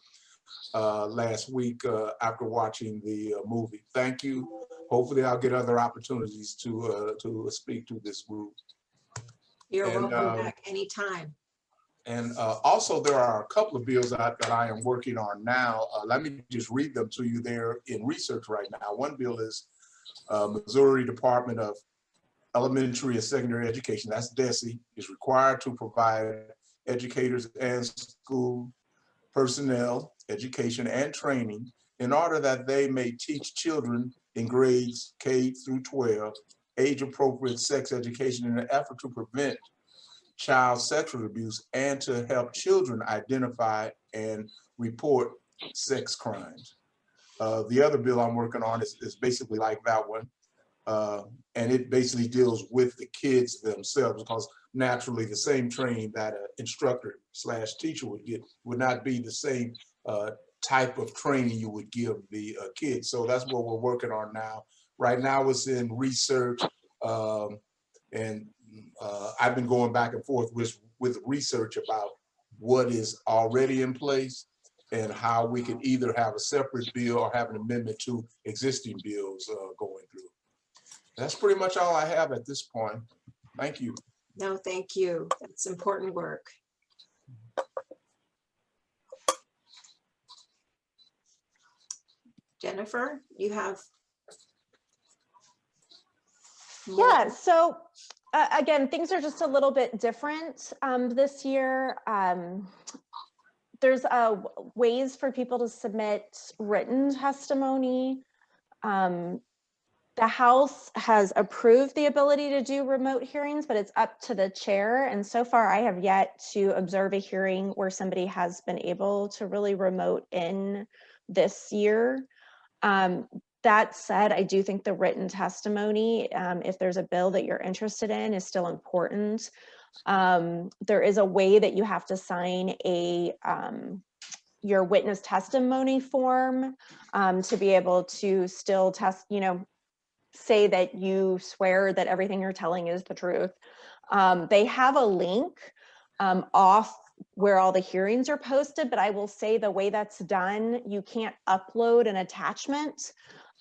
last week after watching the movie. Thank you. Hopefully I'll get other opportunities to speak to this group. You're welcome back anytime. And also there are a couple of bills that I am working on now. Let me just read them to you. They're in research right now. One bill is Missouri Department of Elementary and Secondary Education, that's DESE, is required to provide educators and school personnel, education and training in order that they may teach children in grades K through 12 age-appropriate sex education in an effort to prevent child sexual abuse and to help children identify and report sex crimes. The other bill I'm working on is basically like that one. And it basically deals with the kids themselves, because naturally the same training that an instructor / teacher would get would not be the same type of training you would give the kids. So that's what we're working on now. Right now it's in research, and I've been going back and forth with research about what is already in place and how we could either have a separate bill or have an amendment to existing bills going through. That's pretty much all I have at this point. Thank you. No, thank you. That's important work. Jennifer, you have more? Yeah, so again, things are just a little bit different this year. There's ways for people to submit written testimony. The House has approved the ability to do remote hearings, but it's up to the chair. And so far, I have yet to observe a hearing where somebody has been able to really remote in this year. That said, I do think the written testimony, if there's a bill that you're interested in, is still important. There is a way that you have to sign your witness testimony form to be able to still say that you swear that everything you're telling is the truth. They have a link off where all the hearings are posted, but I will say the way that's done, you can't upload an attachment.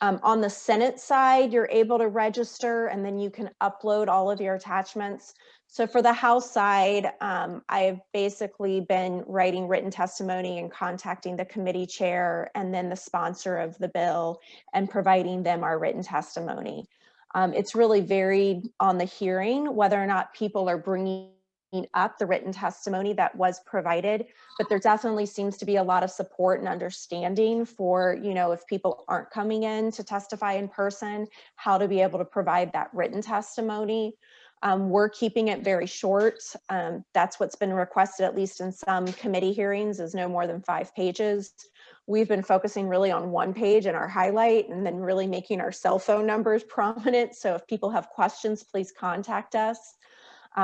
On the Senate side, you're able to register and then you can upload all of your attachments. So for the House side, I've basically been writing written testimony and contacting the committee chair and then the sponsor of the bill and providing them our written testimony. It's really varied on the hearing, whether or not people are bringing up the written testimony that was provided, but there definitely seems to be a lot of support and understanding for, if people aren't coming in to testify in person, how to be able to provide that written testimony. We're keeping it very short. That's what's been requested, at least in some committee hearings, is no more than 5 pages. We've been focusing really on 1 page in our highlight and then really making our cell phone numbers prominent. So if people have questions, please contact us.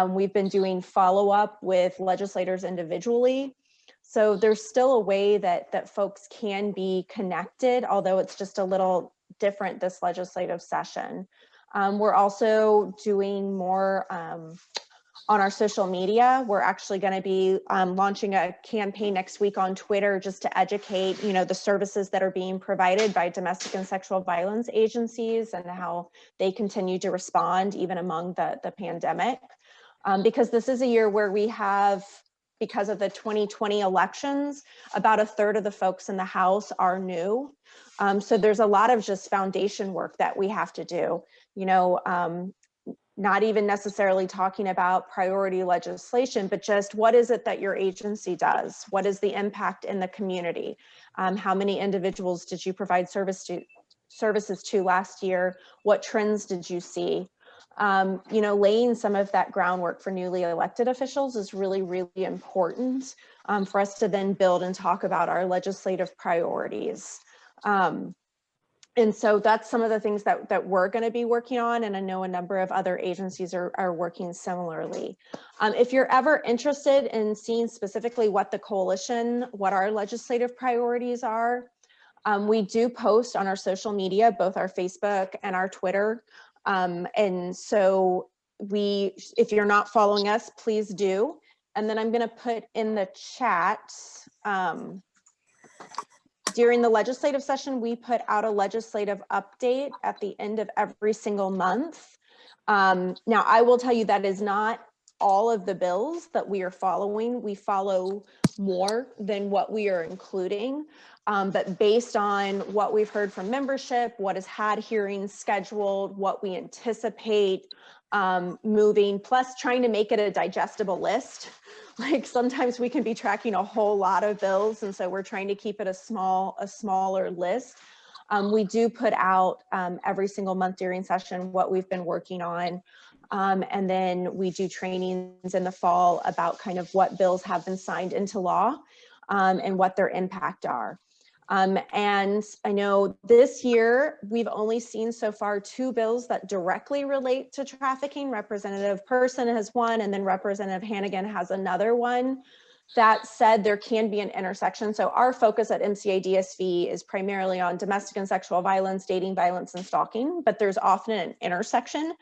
We've been doing follow-up with legislators individually. So there's still a way that folks can be connected, although it's just a little different this legislative session. We're also doing more on our social media. We're actually going to be launching a campaign next week on Twitter just to educate, the services that are being provided by domestic and sexual violence agencies and how they continue to respond even among the pandemic. Because this is a year where we have, because of the 2020 elections, about 1/3 of the folks in the House are new. So there's a lot of just foundation work that we have to do, not even necessarily talking about priority legislation, but just what is it that your agency does? What is the impact in the community? How many individuals did you provide services to last year? What trends did you see? Laying some of that groundwork for newly elected officials is really, really important for us to then build and talk about our legislative priorities. And so that's some of the things that we're going to be working on, and I know a number of other agencies are working similarly. If you're ever interested in seeing specifically what our legislative priorities are, we do post on our social media, both our Facebook and our Twitter. And so if you're not following us, please do. And then I'm going to put in the chat, during the legislative session, we put out a legislative update at the end of every single month. Now, I will tell you that is not all of the bills that we are following. We follow more than what we are including. But based on what we've heard from membership, what has had hearings scheduled, what we anticipate moving, plus trying to make it a digestible list. Like sometimes we can be tracking a whole lot of bills, and so we're trying to keep it a smaller list. We do put out every single month during session what we've been working on. And then we do trainings in the fall about kind of what bills have been signed into law and what their impact are. And I know this year we've only seen so far 2 bills that directly relate to trafficking. Representative Person has one, and then Representative Hannigan has another one. That said, there can be an intersection. So our focus at MCA DSV is primarily on domestic and sexual violence, dating violence, and stalking, but there's often an intersection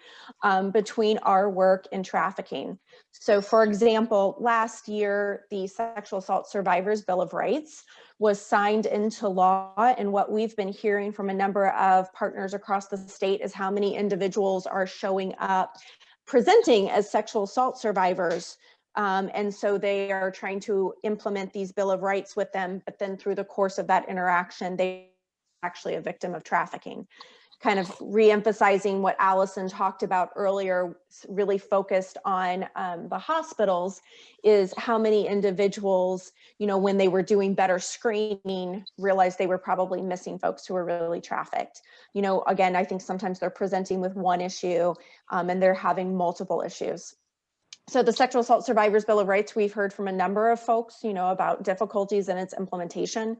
between our work and trafficking. So for example, last year, the Sexual Assault Survivors Bill of Rights was signed into law. And what we've been hearing from a number of partners across the state is how many individuals are showing up presenting as sexual assault survivors. And so they are trying to implement these Bill of Rights with them, but then through the course of that interaction, they are actually a victim of trafficking. Kind of re-emphasizing what Allison talked about earlier, really focused on the hospitals, is how many individuals, when they were doing better screening, realized they were probably missing folks who were really trafficked. Again, I think sometimes they're presenting with one issue and they're having multiple issues. So the Sexual Assault Survivors Bill of Rights, we've heard from a number of folks, about difficulties in its implementation.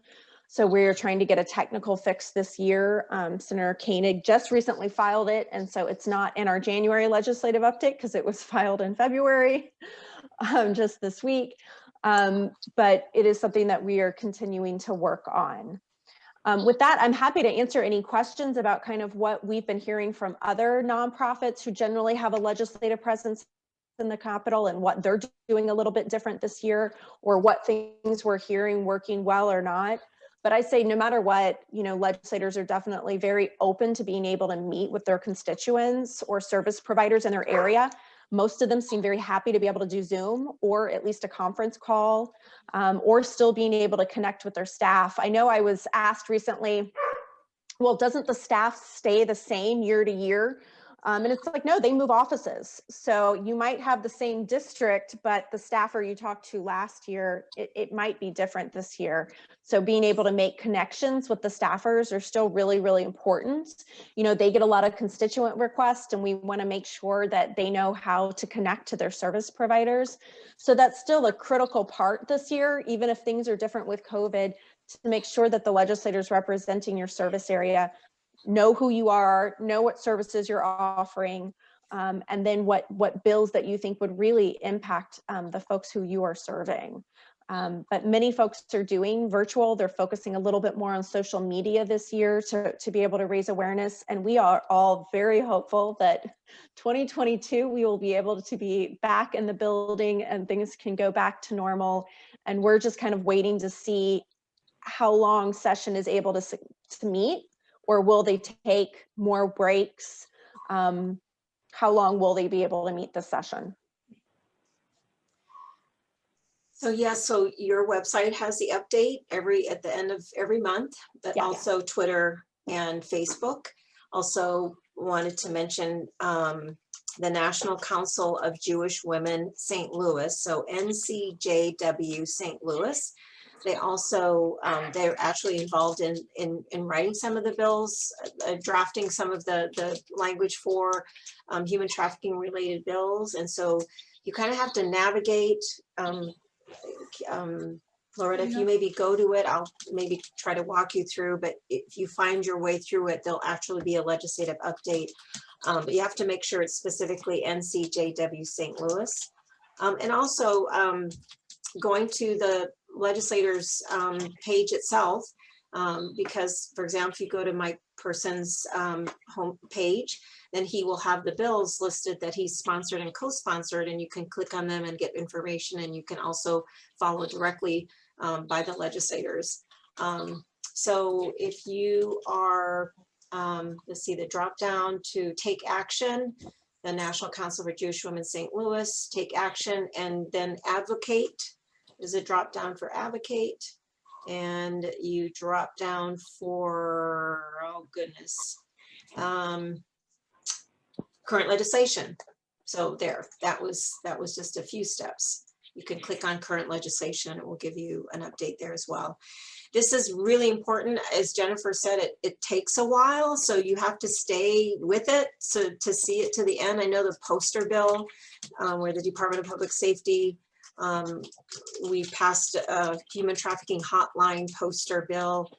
So we're trying to get a technical fix this year. Senator Koenig just recently filed it, and so it's not in our January legislative update because it was filed in February, just this week. But it is something that we are continuing to work on. With that, I'm happy to answer any questions about kind of what we've been hearing from other nonprofits who generally have a legislative presence in the Capitol and what they're doing a little bit different this year, or what things we're hearing working well or not. But I say no matter what, legislators are definitely very open to being able to meet with their constituents or service providers in their area. Most of them seem very happy to be able to do Zoom or at least a conference call, or still being able to connect with their staff. I know I was asked recently, well, doesn't the staff stay the same year to year? And it's like, no, they move offices. So you might have the same district, but the staffer you talked to last year, it might be different this year. So being able to make connections with the staffers are still really, really important. They get a lot of constituent requests, and we want to make sure that they know how to connect to their service providers. So that's still a critical part this year, even if things are different with COVID, to make sure that the legislators representing your service area know who you are, know what services you're offering, and then what bills that you think would really impact the folks who you are serving. But many folks are doing virtual. They're focusing a little bit more on social media this year to be able to raise awareness. And we are all very hopeful that 2022, we will be able to be back in the building and things can go back to normal. And we're just kind of waiting to see how long session is able to meet. Or will they take more breaks? How long will they be able to meet this session? So so your website has the update at the end of every month, but also Twitter and Facebook. Also wanted to mention the National Council of Jewish Women St. Louis, so NCJW St. Louis. They also, they're actually involved in writing some of the bills, drafting some of the language for human trafficking related bills. And so you kind of have to navigate, Loretta, if you maybe go to it, I'll maybe try to walk you through, but if you find your way through it, there'll actually be a legislative update. But you have to make sure it's specifically NCJW St. Louis. And also going to the legislators page itself, because for example, if you go to Mike Person's home page, then he will have the bills listed that he's sponsored and co-sponsored, and you can click on them and get information, and you can also follow directly by the legislators. So if you are, let's see, the drop down to take action, the National Council for Jewish Women St. Louis, take action, and then advocate. Is a drop down for advocate, and you drop down for, oh goodness, current legislation. So there, that was just a few steps. You can click on current legislation. It will give you an update there as well. This is really important. As Jennifer said, it takes a while, so you have to stay with it to see it to the end. I know the poster bill where the Department of Public Safety, we passed a human trafficking hotline poster bill,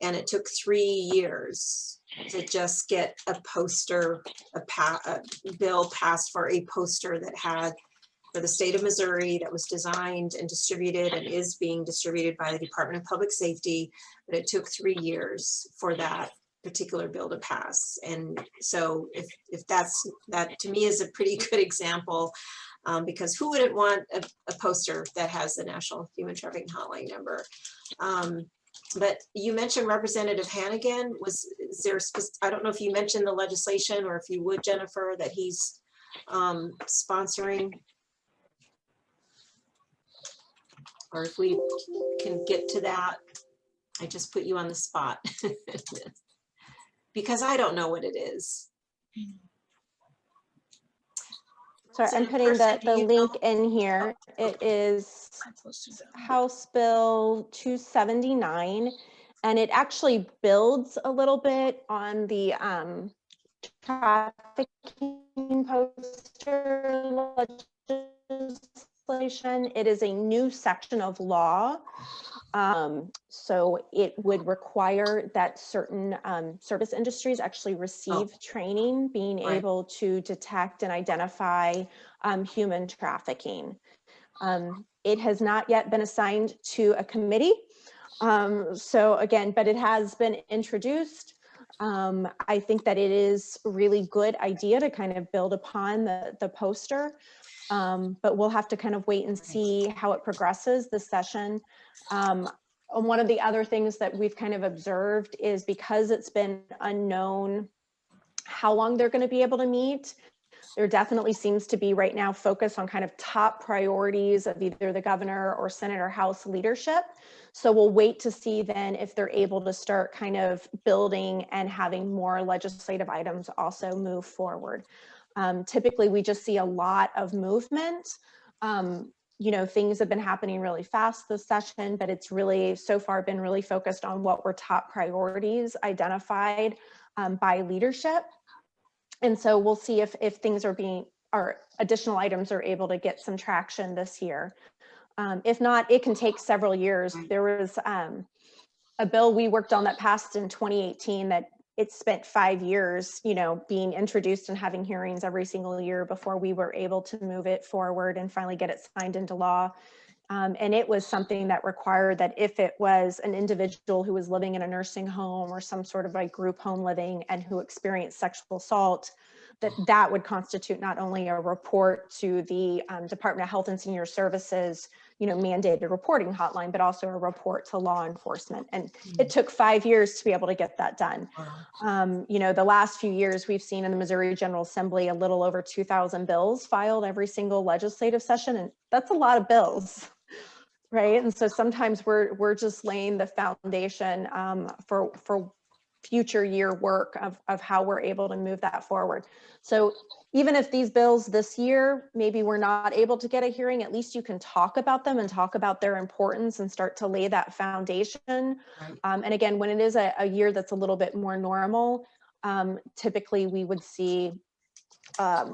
and it took 3 years to just get a poster, a bill passed for a poster that had for the state of Missouri that was designed and distributed and is being distributed by the Department of Public Safety, but it took 3 years for that particular bill to pass. And so if that to me is a pretty good example, because who wouldn't want a poster that has the National Human Trafficking Hotline number? But you mentioned Representative Hannigan. Is there I don't know if you mentioned the legislation or if you would, Jennifer, that he's sponsoring, or if we can get to that. I just put you on the spot because I don't know what it is. Sorry, I'm putting the link in here. It is House Bill 279, and it actually builds a little bit on the trafficking poster legislation. It is a new section of law. So it would require that certain service industries actually receive training being able to detect and identify human trafficking. It has not yet been assigned to a committee. So again, but it has been introduced. I think that it is a really good idea to kind of build upon the poster. But we'll have to kind of wait and see how it progresses this session. And one of the other things that we've kind of observed is because it's been unknown how long they're going to be able to meet, there definitely seems to be right now focus on kind of top priorities of either the governor or Senate or House leadership. So we'll wait to see then if they're able to start kind of building and having more legislative items also move forward. Typically, we just see a lot of movement. You know, things have been happening really fast this session, but it's really so far been really focused on what were top priorities identified by leadership. And so we'll see if things or additional items are able to get some traction this year. If not, it can take several years. There was a bill we worked on that passed in 2018 that it spent 5 years, you know, being introduced and having hearings every single year before we were able to move it forward and finally get it signed into law. And it was something that required that if it was an individual who was living in a nursing home or some sort of like group home living and who experienced sexual assault, that would constitute not only a report to the Department of Health and Senior Services, you know, mandated reporting hotline, but also a report to law enforcement. And it took 5 years to be able to get that done. You know, the last few years we've seen in the Missouri General Assembly a little over 2,000 bills filed every single legislative session, and that's a lot of bills, right? And so sometimes we're just laying the foundation for future year work of how we're able to move that forward. So even if these bills this year, maybe we're not able to get a hearing, at least you can talk about them and talk about their importance and start to lay that foundation. Right. And again, when it is a year that's a little bit more normal, typically we would see a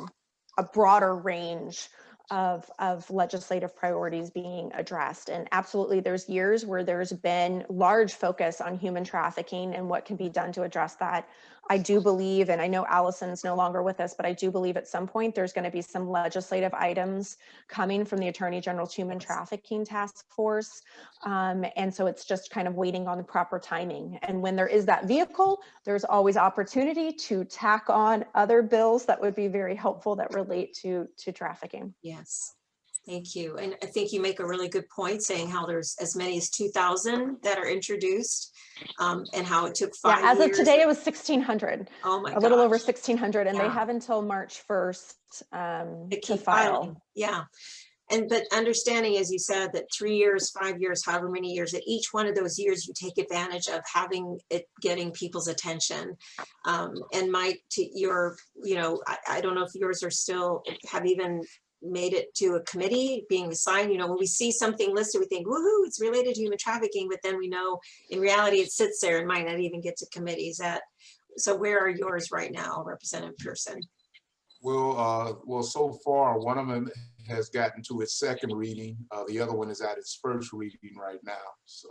broader range of legislative priorities being addressed. And absolutely, there's years where there's been large focus on human trafficking and what can be done to address that. I do believe, and I know Allison's no longer with us, but I do believe at some point there's going to be some legislative items coming from the Attorney General's Human Trafficking Task Force. And so it's just kind of waiting on the proper timing. And when there is that vehicle, there's always opportunity to tack on other bills that would be very helpful that relate to trafficking. Yes, thank you. And I think you make a really good point saying how there's as many as 2,000 that are introduced and how it took 5 years. As of today, it was 1,600. Oh my God. A little over 1,600, and yeah. they have until March 1st to file. Filing. Yeah. But understanding, as you said, that 3 years, 5 years, however many years, at each one of those years, you take advantage of having it getting people's attention. And Mike, to your, you know, I don't know if yours are still have even made it to a committee being assigned. You know, when we see something listed, we think, woohoo, it's related to human trafficking, but then we know in reality it sits there and might not even get to committees. So where are yours right now, Representative Pearson? Well, so far, one of them has gotten to its second reading. The other one is at its first reading right now. So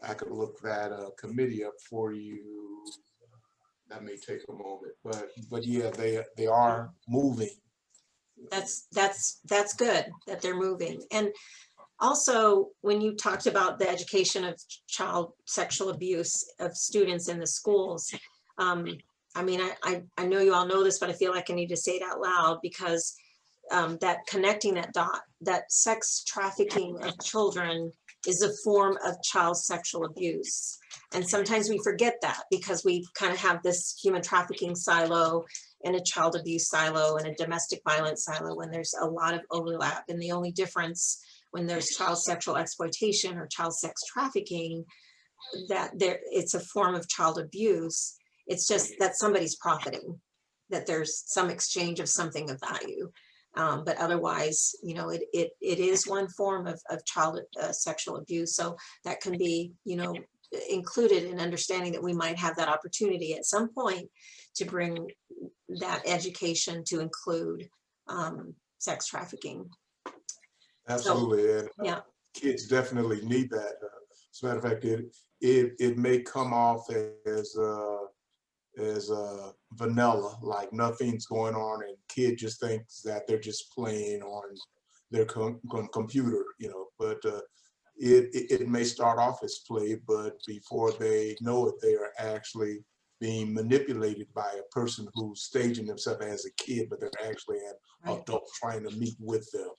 I could look that committee up for you. That may take a moment, but yeah, they are moving That's good that they're moving. And also, when you talked about the education of child sexual abuse of students in the schools, I mean, I know you all know this, but I feel like I need to say it out loud because that connecting that dot, that sex trafficking of children is a form of child sexual abuse. And sometimes we forget that because we kind of have this human trafficking silo and a child abuse silo and a domestic violence silo when there's a lot of overlap. And the only difference when there's child sexual exploitation or child sex trafficking, that it's a form of child abuse. It's just that somebody's profiting, that there's some exchange of something of value. But otherwise, you know, it is one form of child sexual abuse. So that can be, you know, included in understanding that we might have that opportunity at some point to bring that education to include sex trafficking. Absolutely, So, and yeah. kids definitely need that. As a matter of fact, it may come off as vanilla, like nothing's going on, and kid just thinks that they're just playing on their computer, you know. But it may start off as play, but before they know it, they are actually being manipulated by a person who's staging themselves as a kid, but they're actually an adult trying to meet with them.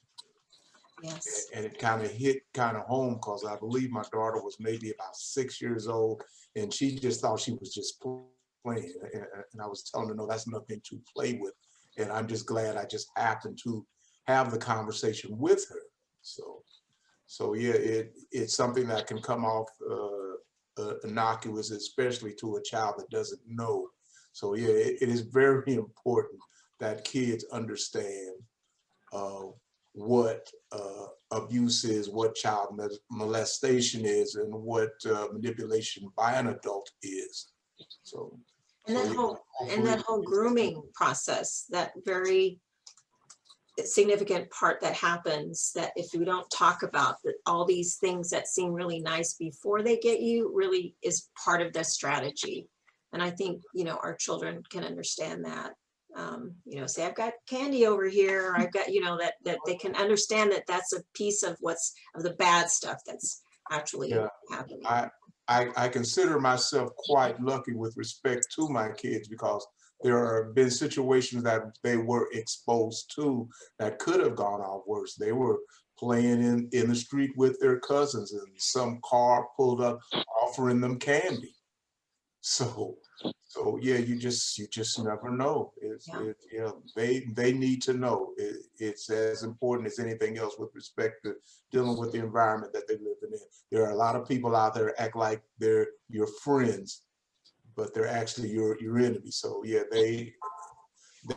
Yes. And it kind of hit home because I believe my daughter was maybe about 6 years old, and she just thought she was just playing. And I was telling her, no, that's nothing to play with. And I'm just glad I just happened to have the conversation with her. So yeah, it's something that can come off innocuous, especially to a child that doesn't know. So yeah, it is very important that kids understand what abuse is, what child molestation is, and what manipulation by an adult is. So, And that whole grooming process, that very significant part that happens, that if we don't talk about that, all these things that seem really nice before they get you really is part of the strategy. And I think, you know, our children can understand that. You know, say, I've got candy over here, or I've got, you know, that they can understand that that's a piece of of the bad stuff that's actually happening. I consider myself quite lucky with respect to my kids, because there have been situations that they were exposed to that could have gone off worse. They were playing in the street with their cousins, and some car pulled up offering them candy. So yeah, you just never know. You know, they need to know. It's as important as anything else with respect to dealing with the environment that they live in. There are a lot of people out there act like they're your friends, but they're actually your enemy. So yeah, they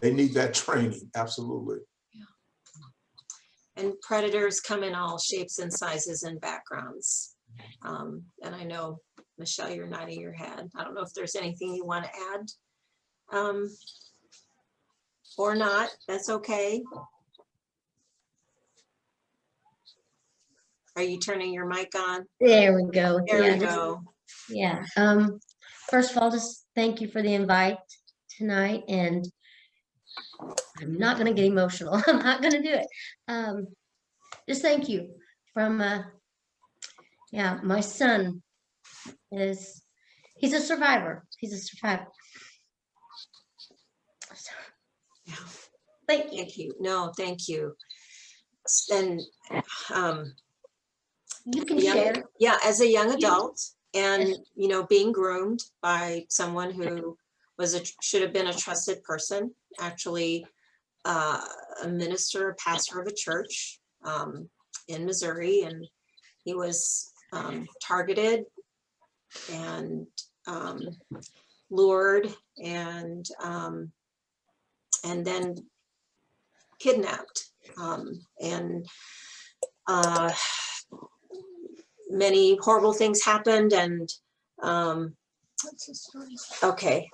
need that training. Absolutely. And predators come in all shapes and sizes and backgrounds. And I know, Michelle, you're nodding your head. I don't know if there's anything you want to add or not. That's okay. Are you turning your mic on? There we go. There we go. Yeah. First of all, just thank you for the invite tonight, and I'm not going to get emotional. I'm not going to do it. Just thank you from, yeah, my son he's a survivor. He's a survivor. Yeah. Thank you. Thank you. No, thank you. And you can share. Yeah, as a young adult, and you know, being groomed by someone who should have been a trusted person, actually a minister, a pastor of a church in Missouri, and he was targeted and lured and then kidnapped, and many horrible things happened. And okay,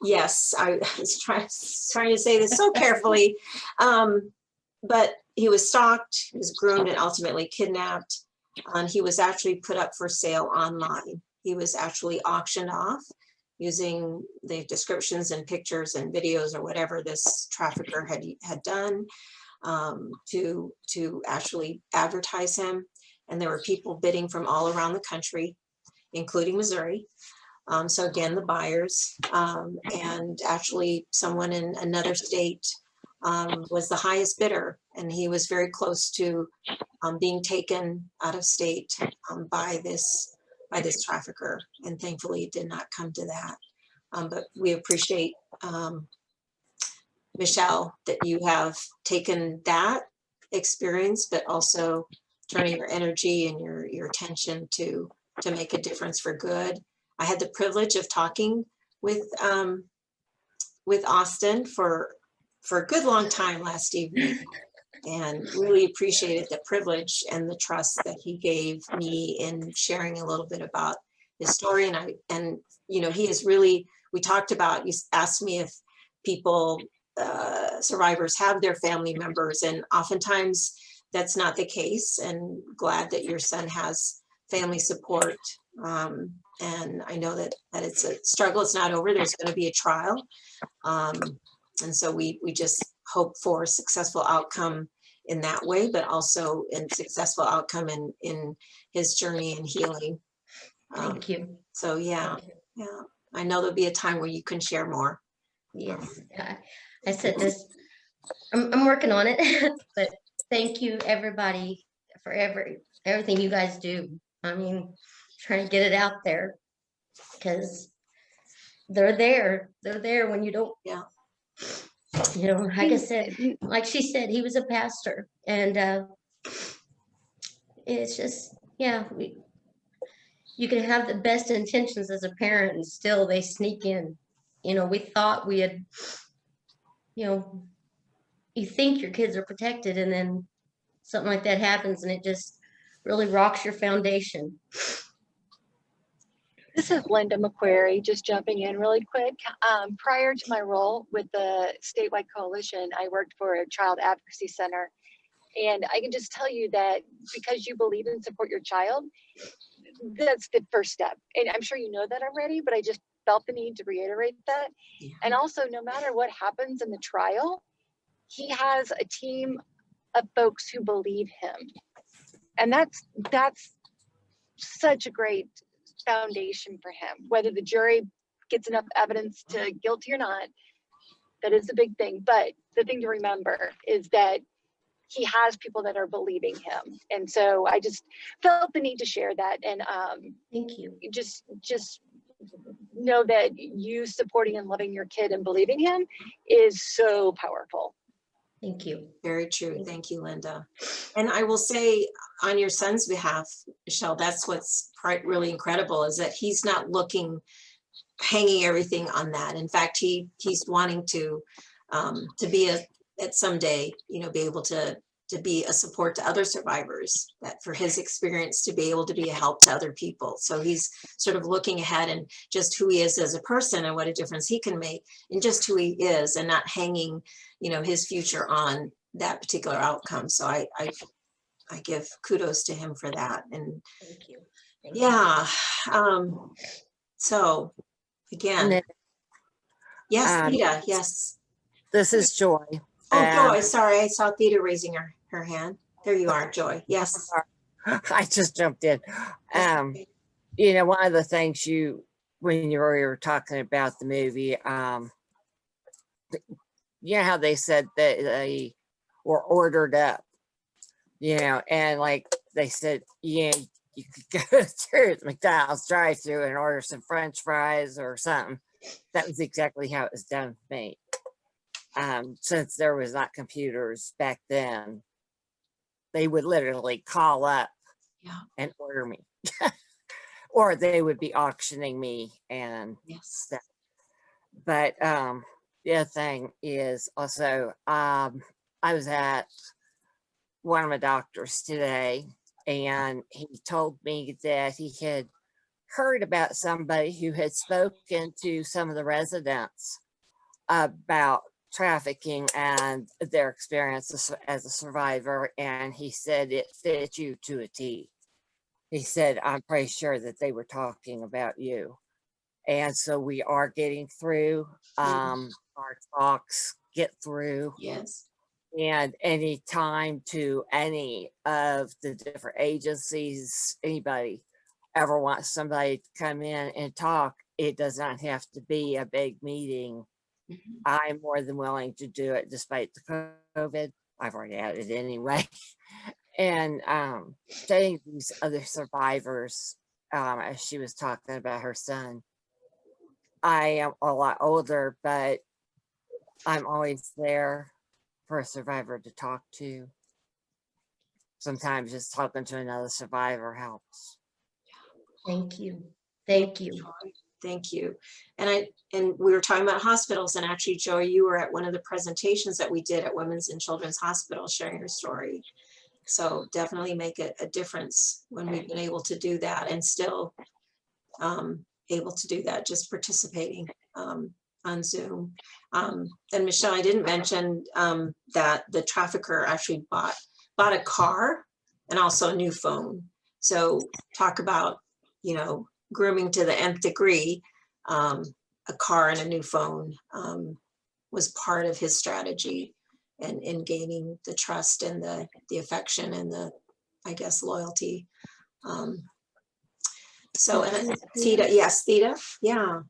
yes, I was trying to say this so carefully, but he was stalked, he was groomed, and ultimately kidnapped. And he was actually put up for sale online. He was actually auctioned off using the descriptions and pictures and videos or whatever this trafficker had done. to actually advertise him. And there were people bidding from all around the country, including Missouri. So again, the buyers, and actually someone in another state was the highest bidder, and he was very close to being taken out of state by this trafficker. And thankfully it did not come to that. But we appreciate, Michelle, that you have taken that experience, but also turning your energy and your attention to make a difference for good. I had the privilege of talking with Austin for a good long time last evening, and really appreciated the privilege and the trust that he gave me in sharing a little bit about his story. And you know, he is really, we talked about, you asked me if people, survivors have their family members, and oftentimes that's not the case, and glad that your son has family support. And I know that it's a struggle. It's not over. There's going to be a trial. And so we just hope for a successful outcome in that way, but also a successful outcome in his journey and healing. Thank you. So yeah, I know there'll be a time where you can share more. Yes, I said this, I'm working on it, but thank you everybody for everything you guys do. I mean, trying to get it out there, because they're there when you don't. Yeah. You know, like I said, like she said, he was a pastor, and it's just, yeah, you can have the best intentions as a parent and still they sneak in. You know, we thought we had, you know, you think your kids are protected, and then something like that happens and it just really rocks your foundation. This is Linda McQuarrie, just jumping in really quick. Prior to my role with the statewide coalition, I worked for a child advocacy center. And I can just tell you that because you believe and support your child, that's the first step. And I'm sure you know that already, but I just felt the need to reiterate that. Yeah. And also, no matter what happens in the trial, he has a team of folks who believe him. And that's such a great foundation for him. Whether the jury gets enough evidence to guilty or not, that is the big thing. But the thing to remember is that he has people that are believing him. And so I just felt the need to share that. And thank you. Just know that you supporting and loving your kid and believing him is so powerful. Thank you. Very true. Thank you, Linda. And I will say on your son's behalf, Michelle, that's what's really incredible, is that he's not hanging everything on that. In fact, he's wanting to be at someday, you know, be able to be a support to other survivors, that for his experience to be able to be a help to other people. So he's sort of looking ahead and just who he is as a person and what a difference he can make in just who he is, and not hanging, you know, his future on that particular outcome. So I give kudos to him for that. And thank you. Yeah. So again, then, yes, Theta, yes. This is Joy. Oh, Joy, sorry, I saw Theta raising her hand. There you are, Joy. Yes. I just jumped in. You know, one of the things when you were talking about the movie, you know how they said that they were ordered up, you know, and like they said, yeah, you could go through the McDonald's drive-through and order some French fries or something. That was exactly how it was done for me. Since there was not computers back then, they would literally call up and order me, or they would be auctioning me and stuff. But the other thing is also, I was at one of my doctors today, and he told me that he had heard about somebody who had spoken to some of the residents about trafficking and their experience as a survivor, and he said it fit you to a T. He said, I'm pretty sure that they were talking about you. And so we are getting through, our talks get through. Yes. And any time to any of the different agencies, anybody ever wants somebody to come in and talk, it does not have to be a big meeting. I'm more than willing to do it despite the COVID. I've already had it anyway. And saying these other survivors, as she was talking about her son, I am a lot older, but I'm always there for a survivor to talk to. Sometimes just talking to another survivor helps. Thank you. Thank you. Thank you. And we were talking about hospitals, and actually, Joy, you were at one of the presentations that we did at Women's and Children's Hospital sharing your story. So definitely make a difference when we've been able to do that, and still able to do that, just participating on Zoom. And Michelle, I didn't mention that the trafficker actually bought a car and also a new phone. So talk about, grooming to the nth degree. A car and a new phone was part of his strategy and in gaining the trust and the affection and the, I guess, loyalty. So, and Theta, yes, Theta, yeah.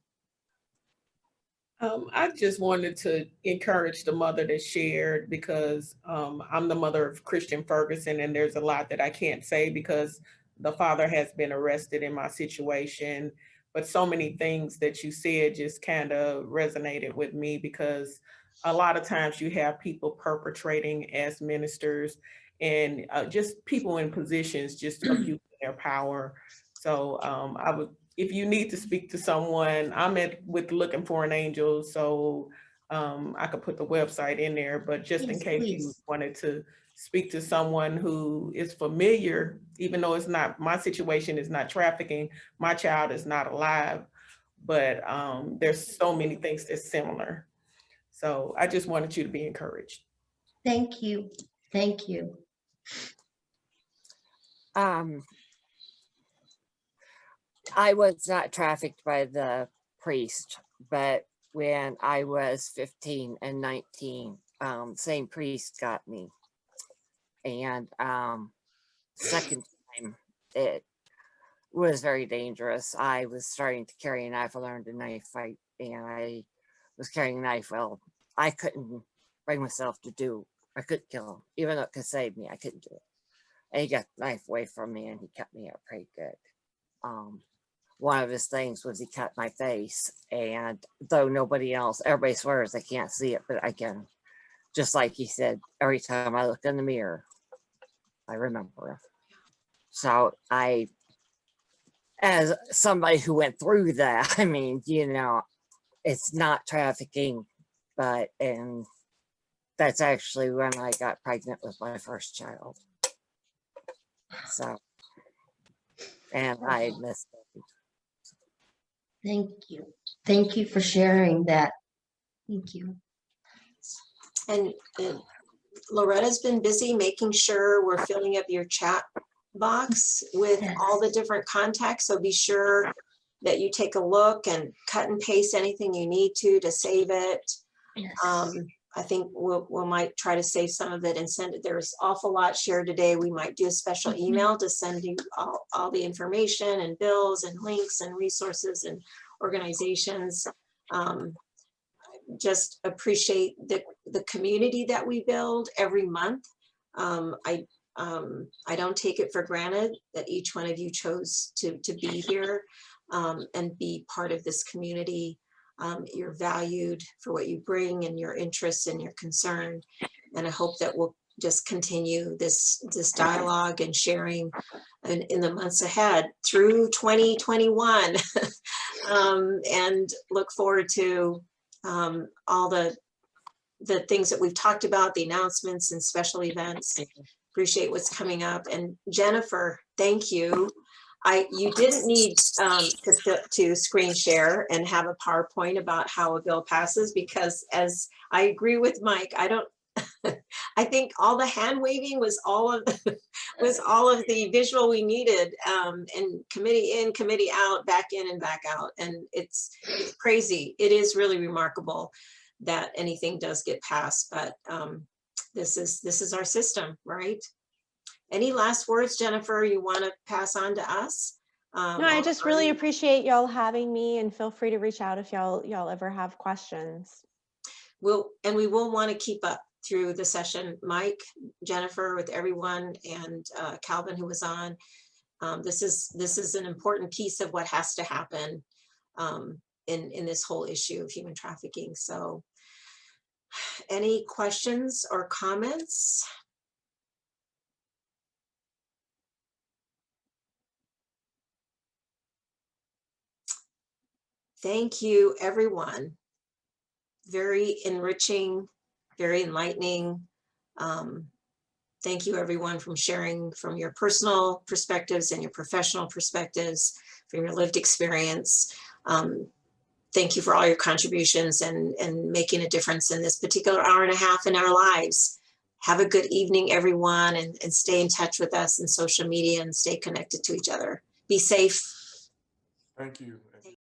I just wanted to encourage the mother that shared, because I'm the mother of Christian Ferguson, and there's a lot that I can't say because the father has been arrested in my situation. But so many things that you said just kind of resonated with me, because a lot of times you have people perpetrating as ministers, and just people in positions just abusing their power. So if you need to speak to someone, I'm with Looking for an Angel, so I could put the website in there, but just in case you wanted to speak to someone who is familiar, even though it's not, my situation is not trafficking, my child is not alive, but there's so many things that's similar. So I just wanted you to be encouraged. Thank you. Thank you. I was not trafficked by the priest, but when I was 15 and 19, same priest got me. And second time, it was very dangerous. I was starting to carry a knife. I learned a knife fight, and I was carrying a knife. Well, I couldn't bring myself to do, I couldn't kill him. Even though it could save me, I couldn't do it. And he got the knife away from me, and he cut me up pretty good. One of his things was he cut my face, and though nobody else, everybody swears they can't see it, but I can. Just like he said, every time I look in the mirror, I remember him. So as somebody who went through that, I mean, it's not trafficking, and that's actually when I got pregnant with my first child. So, and I missed it. Thank you. Thank you for sharing that. Thank you. And Loretta's been busy making sure we're filling up your chat box with all the different contacts. So be sure that you take a look and cut and paste anything you need to save it. Yes. I think we might try to save some of it and send it. There's awful lot shared today. We might do a special email to send you all the information and bills and links and resources and organizations. Just appreciate the community that we build every month. I don't take it for granted that each one of you chose to be here and be part of this community. You're valued for what you bring and your interests and your concern. And I hope that we'll just continue this dialogue and sharing in the months ahead through 2021 and look forward to all the things that we've talked about, the announcements and special events. Appreciate what's coming up. And Jennifer, thank you. You didn't need to screen share and have a PowerPoint about how a bill passes, because as I agree with Mike, I think all the hand waving was all of the visual we needed, and committee in, committee out, back in and back out. And it's crazy. It is really remarkable that anything does get passed, but this is our system, right? Any last words, Jennifer, you want to pass on to us? No, I just really appreciate y'all having me, and feel free to reach out if y'all ever have questions. We will want to keep up through the session, Mike, Jennifer, with everyone, and Calvin, who was on. This is an important piece of what has to happen in this whole issue of human trafficking. So any questions or comments? Thank you, everyone. Very enriching, very enlightening. Thank you, everyone, from sharing from your personal perspectives and your professional perspectives, from your lived experience. Thank you for all your contributions and making a difference in this particular hour and a half in our lives. Have a good evening, everyone, and stay in touch with us in social media and stay connected to each other. Be safe. Thank you.